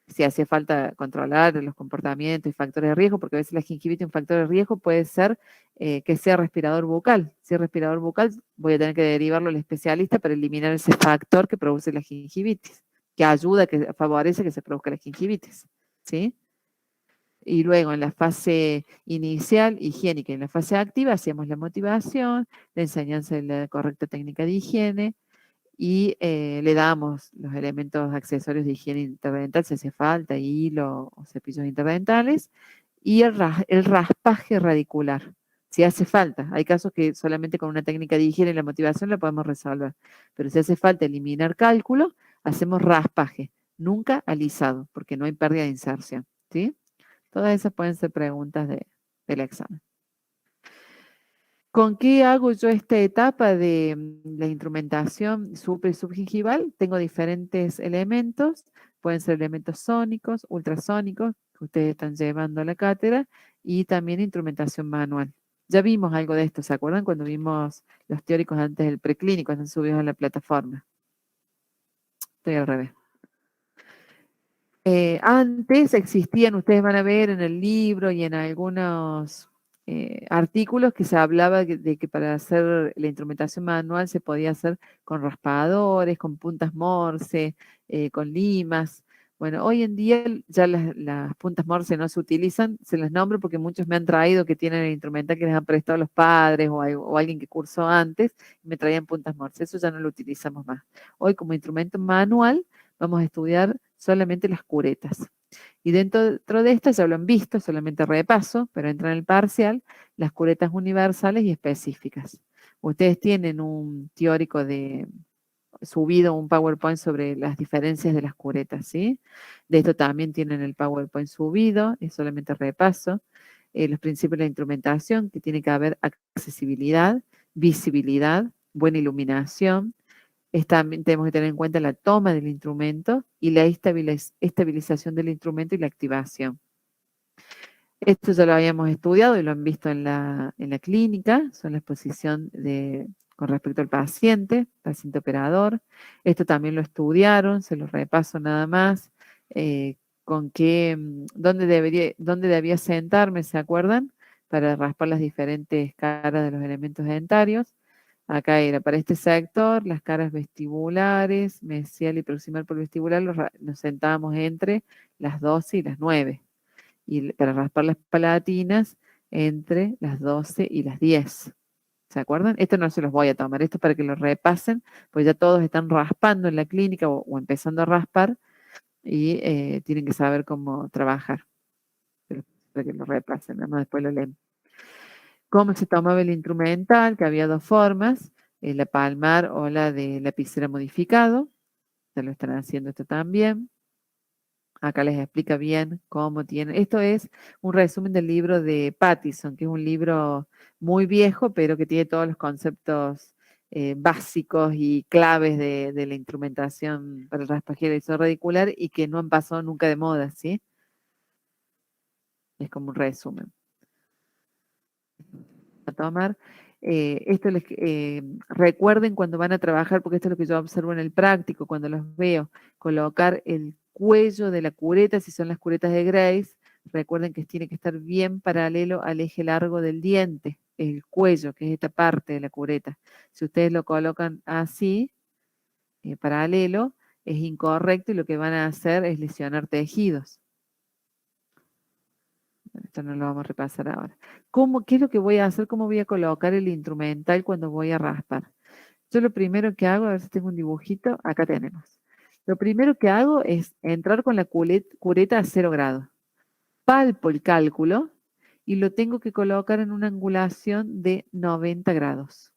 si hacía falta controlar los comportamientos y factores de riesgo, porque a veces la gingivitis, un factor de riesgo puede ser que sea respirador bucal. Si es respirador bucal, voy a tener que derivarlo al especialista para eliminar ese factor que produce la gingivitis. que ayuda, que favorece que se produzca la gingivitis, ¿sí? Y luego en la fase inicial, higiénica, y en la fase activa, hacíamos la motivación, la enseñanza de la correcta técnica de higiene, y le damos los elementos accesorios de higiene interdental, si hace falta, hilo o cepillos interdentales, y el raspaje radicular, si hace falta. Hay casos que solamente con una técnica de higiene y la motivación la podemos resolver, pero si hace falta eliminar cálculo, hacemos raspaje, nunca alisado, porque no hay pérdida de inserción, ¿sí? Todas esas pueden ser preguntas del examen. ¿Con qué hago yo esta etapa de la instrumentación supra y subgingival? Tengo diferentes elementos, pueden ser elementos sónicos, ultrasónicos, que ustedes están llevando a la cátedra, y también instrumentación manual. Ya vimos algo de esto, ¿se acuerdan? Cuando vimos los teóricos antes del preclínico, están subidos a la plataforma. Estoy al revés. Antes existían, ustedes van a ver en el libro y en algunos artículos que se hablaba de que para hacer la instrumentación manual se podía hacer con raspadores, con puntas morse, con limas. Bueno, hoy en día ya las puntas morse no se utilizan, se las nombro porque muchos me han traído que tienen el instrumental que les han prestado los padres o alguien que cursó antes, y me traían puntas morse. Eso ya no lo utilizamos más. Hoy como instrumento manual vamos a estudiar solamente las curetas. Y dentro de estas, ya lo han visto, solamente repaso, pero entra en el parcial, las curetas universales y específicas. Ustedes tienen un teórico subido, un PowerPoint sobre las diferencias de las curetas, ¿sí? De esto también tienen el PowerPoint subido, es solamente repaso. Los principios de la instrumentación, que tiene que haber accesibilidad, visibilidad, buena iluminación. También tenemos que tener en cuenta la toma del instrumento y la estabilización del instrumento y la activación. Esto ya lo habíamos estudiado y lo han visto en la clínica, son la exposición con respecto al paciente operador. Esto también lo estudiaron, se lo repaso nada más. ¿Dónde debía sentarme, se acuerdan? Para raspar las diferentes caras de los elementos dentarios. Acá era para este sector, las caras vestibulares, mesial y proximal por vestibular, nos sentábamos entre las 12 y las 9. Y para raspar las palatinas, entre las 12 y las 10. ¿Se acuerdan? Esto no se los voy a tomar, esto es para que lo repasen, pues ya todos están raspando en la clínica o empezando a raspar y tienen que saber cómo trabajar. Pero para que lo repasen, nada más después lo leen. Cómo se tomaba el instrumental, que había dos formas, la palmar o la de lapicera modificado. Se lo están haciendo esto también. Acá les explica bien cómo tienen. Esto es un resumen del libro de Pattison, que es un libro muy viejo, pero que tiene todos los conceptos básicos y claves de la instrumentación para el raspaje radicular y que no han pasado nunca de moda, ¿sí? Es como un resumen. A tomar. Recuerden cuando van a trabajar, porque esto es lo que yo observo en el práctico, cuando los veo, colocar el cuello de la cureta, si son las curetas de Grace, recuerden que tiene que estar bien paralelo al eje largo del diente, el cuello, que es esta parte de la cureta. Si ustedes lo colocan así, paralelo, es incorrecto y lo que van a hacer es lesionar tejidos. Esto no lo vamos a repasar ahora. ¿Qué es lo que voy a hacer? ¿Cómo voy a colocar el instrumental cuando voy a raspar? Yo lo primero que hago, a ver si tengo un dibujito, acá tenemos. Lo primero que hago es entrar con la cureta a 0 grados. Palpo el cálculo y lo tengo que colocar en una angulación de 90 grados.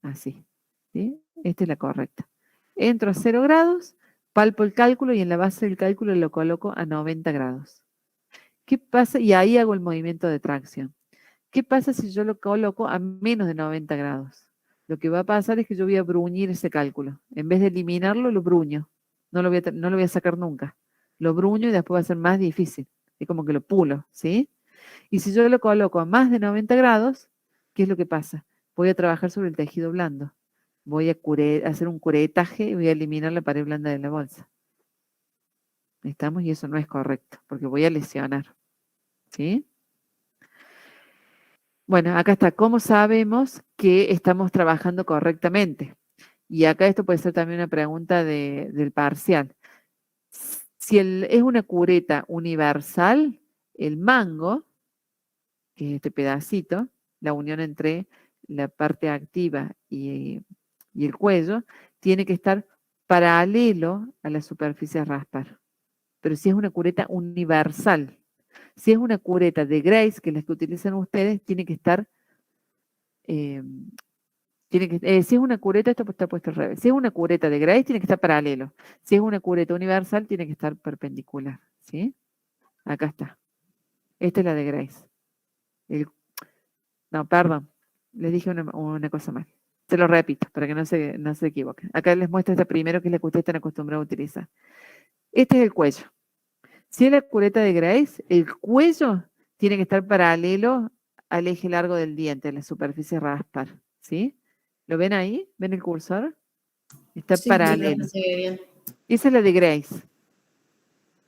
Así. ¿Sí? Esta es la correcta. Entro a 0 grados, palpo el cálculo y en la base del cálculo lo coloco a 90 grados. ¿Qué pasa? Y ahí hago el movimiento de tracción. ¿Qué pasa si yo lo coloco a menos de 90 grados? Lo que va a pasar es que yo voy a bruñir ese cálculo. En vez de eliminarlo, lo bruño. No lo voy a sacar nunca. Lo bruño y después va a ser más difícil. Es como que lo pulo, ¿sí? Y si yo lo coloco a más de 90 grados, ¿qué es lo que pasa? Voy a trabajar sobre el tejido blando. Voy a hacer un curetaje y voy a eliminar la pared blanda de la bolsa. ¿Estamos? Y eso no es correcto, porque voy a lesionar. ¿Sí? Bueno, acá está. ¿Cómo sabemos que estamos trabajando correctamente? Y acá esto puede ser también una pregunta del parcial. Si es una cureta universal, el mango, que es este pedacito, la unión entre la parte activa y el cuello, tiene que estar paralelo a la superficie a raspar. Pero si es una cureta universal, si es una cureta de Grace, que es la que utilizan ustedes, tiene que estar, si es una cureta, esto está puesto al revés. Si es una cureta de Grace, tiene que estar paralelo. Si es una cureta universal, tiene que estar perpendicular. ¿Sí? Acá está. Esta es la de Grace. No, perdón. Les dije una cosa mal. Se lo repito para que no se equivoquen. Acá les muestro esta primero, que es la que ustedes están acostumbrados a utilizar. Este es el cuello. Si es la cureta de Grace, el cuello tiene que estar paralelo al eje largo del diente, en la superficie a raspar. ¿Sí? ¿Lo ven ahí? ¿Ven el cursor? Está Sí, paralelo. profe, se ve bien. Esa es la de Grace.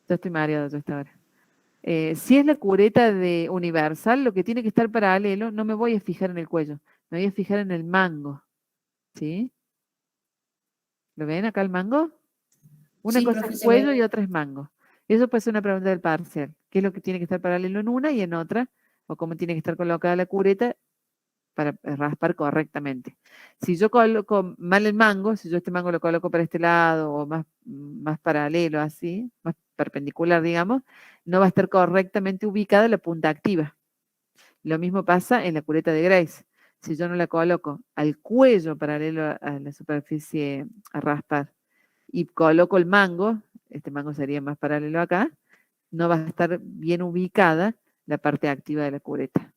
Yo estoy mareado yo esta hora. Si es la cureta de universal, lo que tiene que estar paralelo, no me voy a fijar en el cuello, me voy a fijar en el mango. ¿Sí? ¿Lo ven acá el mango? Una Sí, cosa profe, es se ve cuello y bien. otra es mango. Eso puede ser una pregunta del parcial. ¿Qué es lo que tiene que estar paralelo en una y en otra? O cómo tiene que estar colocada la cureta para raspar correctamente. Si yo coloco mal el mango, si yo este mango lo coloco para este lado o más paralelo así, más perpendicular, digamos, no va a estar correctamente ubicada la punta activa. Lo mismo pasa en la cureta de Grace. Si yo no la coloco al cuello paralelo a la superficie a raspar y coloco el mango, este mango sería más paralelo acá, no va a estar bien ubicada la parte activa de la cureta.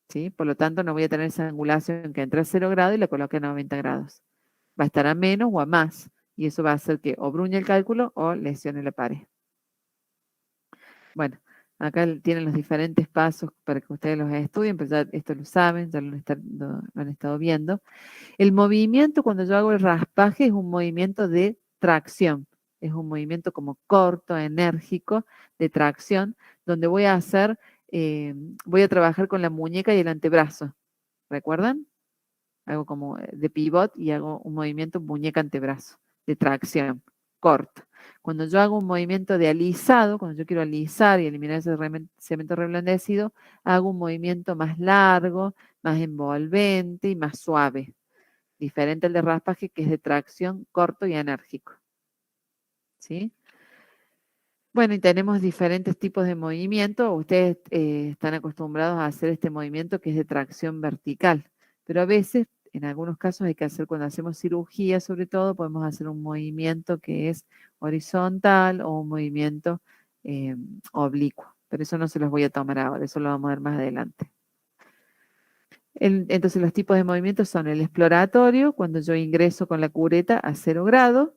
¿Sí? Por lo tanto, no voy a tener esa angulación que entra a 0 grados y la coloque a 90 grados. Va a estar a menos o a más, y eso va a hacer que o bruñe el cálculo o lesione la pared. Bueno, acá tienen los diferentes pasos para que ustedes los estudien, pero ya esto lo saben, ya lo han estado viendo. El movimiento, cuando yo hago el raspaje, es un movimiento de tracción. Es un movimiento como corto, enérgico, de tracción, donde voy a trabajar con la muñeca y el antebrazo. ¿Recuerdan? Hago como de pivot y hago un movimiento muñeca-antebrazo, de tracción, corto. Cuando yo hago un movimiento de alisado, cuando yo quiero alisar y eliminar ese cemento reblandecido, hago un movimiento más largo, más envolvente y más suave. Diferente al de raspaje, que es de tracción, corto y enérgico. ¿Sí? Bueno, y tenemos diferentes tipos de movimiento. Ustedes están acostumbrados a hacer este movimiento que es de tracción vertical, pero a veces, en algunos casos hay que hacer, cuando hacemos cirugía sobre todo, podemos hacer un movimiento que es horizontal o un movimiento oblicuo, pero eso no se los voy a tomar ahora, eso lo vamos a ver más adelante. Entonces los tipos de movimientos son el exploratorio, cuando yo ingreso con la cureta a 0 grados,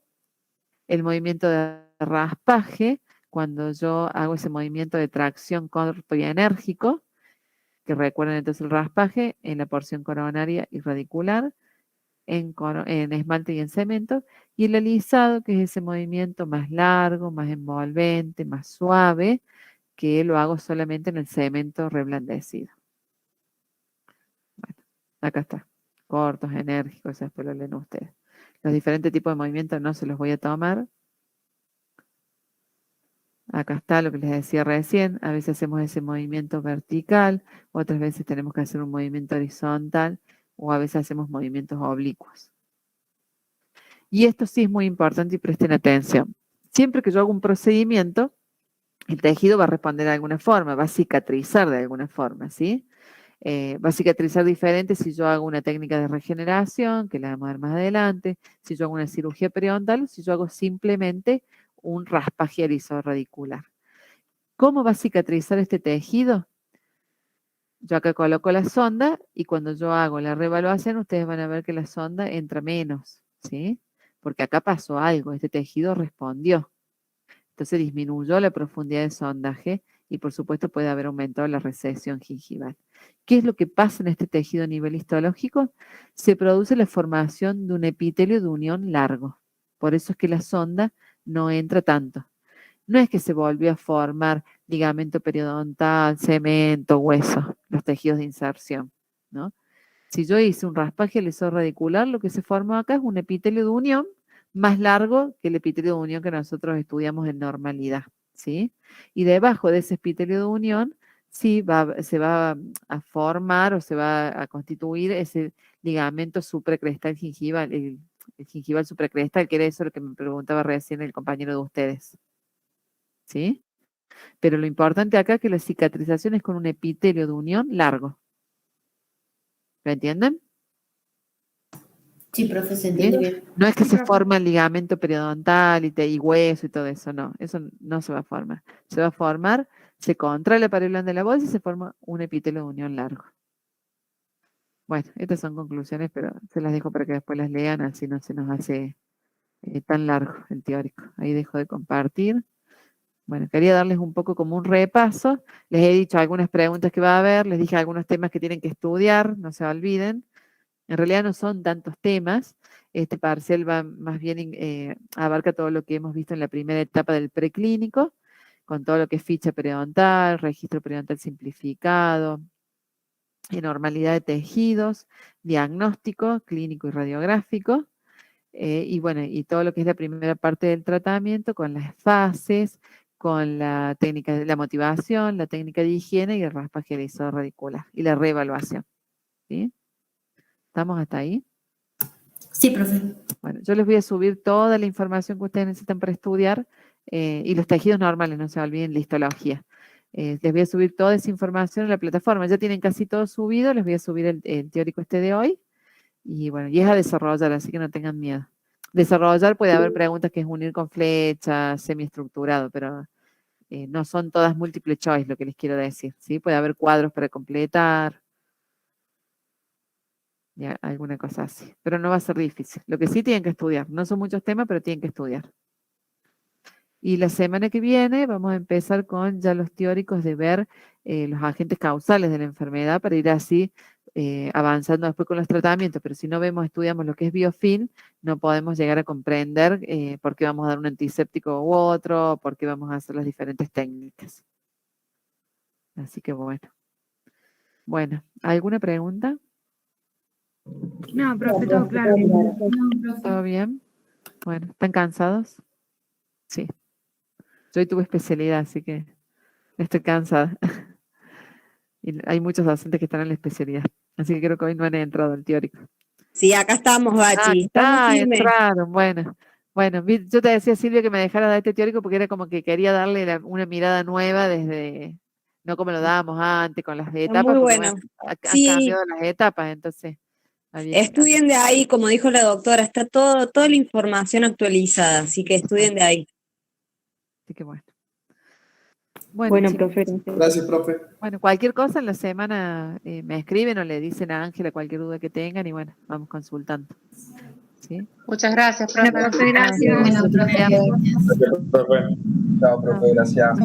el movimiento de raspaje, cuando yo hago ese movimiento de tracción corto y enérgico, que recuerden entonces el raspaje en la porción coronaria y radicular, en esmalte y en cemento, y el alisado, que es ese movimiento más largo, más envolvente, más suave, que lo hago solamente en el cemento reblandecido. Bueno, acá está, cortos, enérgicos, después lo leen ustedes. Los diferentes tipos de movimientos no se los voy a tomar. Acá está lo que les decía recién, a veces hacemos ese movimiento vertical, otras veces tenemos que hacer un movimiento horizontal o a veces hacemos movimientos oblicuos. Y esto sí es muy importante y presten atención. Siempre que yo hago un procedimiento, el tejido va a responder de alguna forma, va a cicatrizar de alguna forma, ¿sí? Va a cicatrizar diferente si yo hago una técnica de regeneración, que la vamos a ver más adelante, si yo hago una cirugía periodontal, si yo hago simplemente un raspaje alisado radicular. ¿Cómo va a cicatrizar este tejido? Yo acá coloco la sonda y cuando yo hago la reevaluación, ustedes van a ver que la sonda entra menos, ¿sí? Porque acá pasó algo, este tejido respondió. Entonces disminuyó la profundidad de sondaje y por supuesto puede haber aumentado la recesión gingival. ¿Qué es lo que pasa en este tejido a nivel histológico? Se produce la formación de un epitelio de unión largo. Por eso es que la sonda no entra tanto. No es que se volvió a formar ligamento periodontal, cemento, hueso, los tejidos de inserción, ¿no? Si yo hice un raspaje alisado radicular, lo que se formó acá es un epitelio de unión más largo que el epitelio de unión que nosotros estudiamos en normalidad, ¿sí? Y debajo de ese epitelio de unión, sí se va a formar o se va a constituir ese ligamento supracrestal gingival, el gingival supracrestal, que era eso lo que me preguntaba recién el compañero de ustedes, ¿sí? Pero lo importante acá es que la cicatrización es con un epitelio de unión largo. ¿Lo entienden? Sí, profe, se entiende bien. No es que se forma el ligamento periodontal y hueso y todo eso, no. Eso no se va a formar. Se va a formar, se contrae la pared blanda de la bolsa y se forma un epitelio de unión largo. Bueno, estas son conclusiones, pero se las dejo para que después las lean, así no se nos hace tan largo el teórico. Ahí dejo de compartir. Bueno, quería darles un poco como un repaso. Les he dicho algunas preguntas que va a haber, les dije algunos temas que tienen que estudiar, no se olviden. En realidad no son tantos temas. Este parcial va más bien, abarca todo lo que hemos visto en la primera etapa del preclínico, con todo lo que es ficha periodontal, registro periodontal simplificado, normalidad de tejidos, diagnóstico, clínico y radiográfico. Y bueno, y todo lo que es la primera parte del tratamiento, con las fases, con la técnica de la motivación, la técnica de higiene y el raspaje rizado radicular y la reevaluación. ¿Sí? ¿Estamos hasta ahí? Sí, profe. Bueno, yo les voy a subir toda la información que ustedes necesitan para estudiar y los tejidos normales, no se olviden, la histología. Les voy a subir toda esa información en la plataforma. Ya tienen casi todo subido, les voy a subir el teórico este de hoy. Y bueno, y es a desarrollar, así que no tengan miedo. Desarrollar puede haber preguntas que es unir con flechas, semiestructurado, pero no son todas múltiple choice, lo que les quiero decir, ¿sí? Puede haber cuadros para completar, ya, alguna cosa así, pero no va a ser difícil. Lo que sí tienen que estudiar, no son muchos temas, pero tienen que estudiar. Y la semana que viene vamos a empezar con ya los teóricos de ver los agentes causales de la enfermedad para ir así avanzando después con los tratamientos, pero si no estudiamos lo que es biofilm, no podemos llegar a comprender por qué vamos a dar un antiséptico u otro, por qué vamos a hacer las diferentes técnicas. Así que bueno. Bueno, ¿alguna pregunta? No, profe, todo claro. ¿Todo bien? Bueno, ¿están cansados? Sí. Yo hoy tuve especialidad, así que estoy cansada. Y hay muchos docentes que están en la especialidad, así que creo que hoy no han entrado al teórico. Sí, acá estamos, Bachi. Entraron, bueno. Bueno, yo te decía, Silvia, que me dejara dar este teórico porque era como que quería darle una mirada nueva desde, no como lo dábamos antes con las etapas, muy porque bueno. han Sí. cambiado las etapas, entonces. Estudien de ahí, como dijo la doctora, está toda la información actualizada, así que estudien de ahí. Así que bueno. Bueno, chicos, profe. Gracias, profe. bueno, cualquier cosa en la semana me escriben o le dicen a Ángela cualquier duda que tengan y bueno, vamos consultando. ¿Sí? Muchas gracias, profe. Profe, gracias. Bueno, profe. Gracias, profe. Chao, profe, gracias.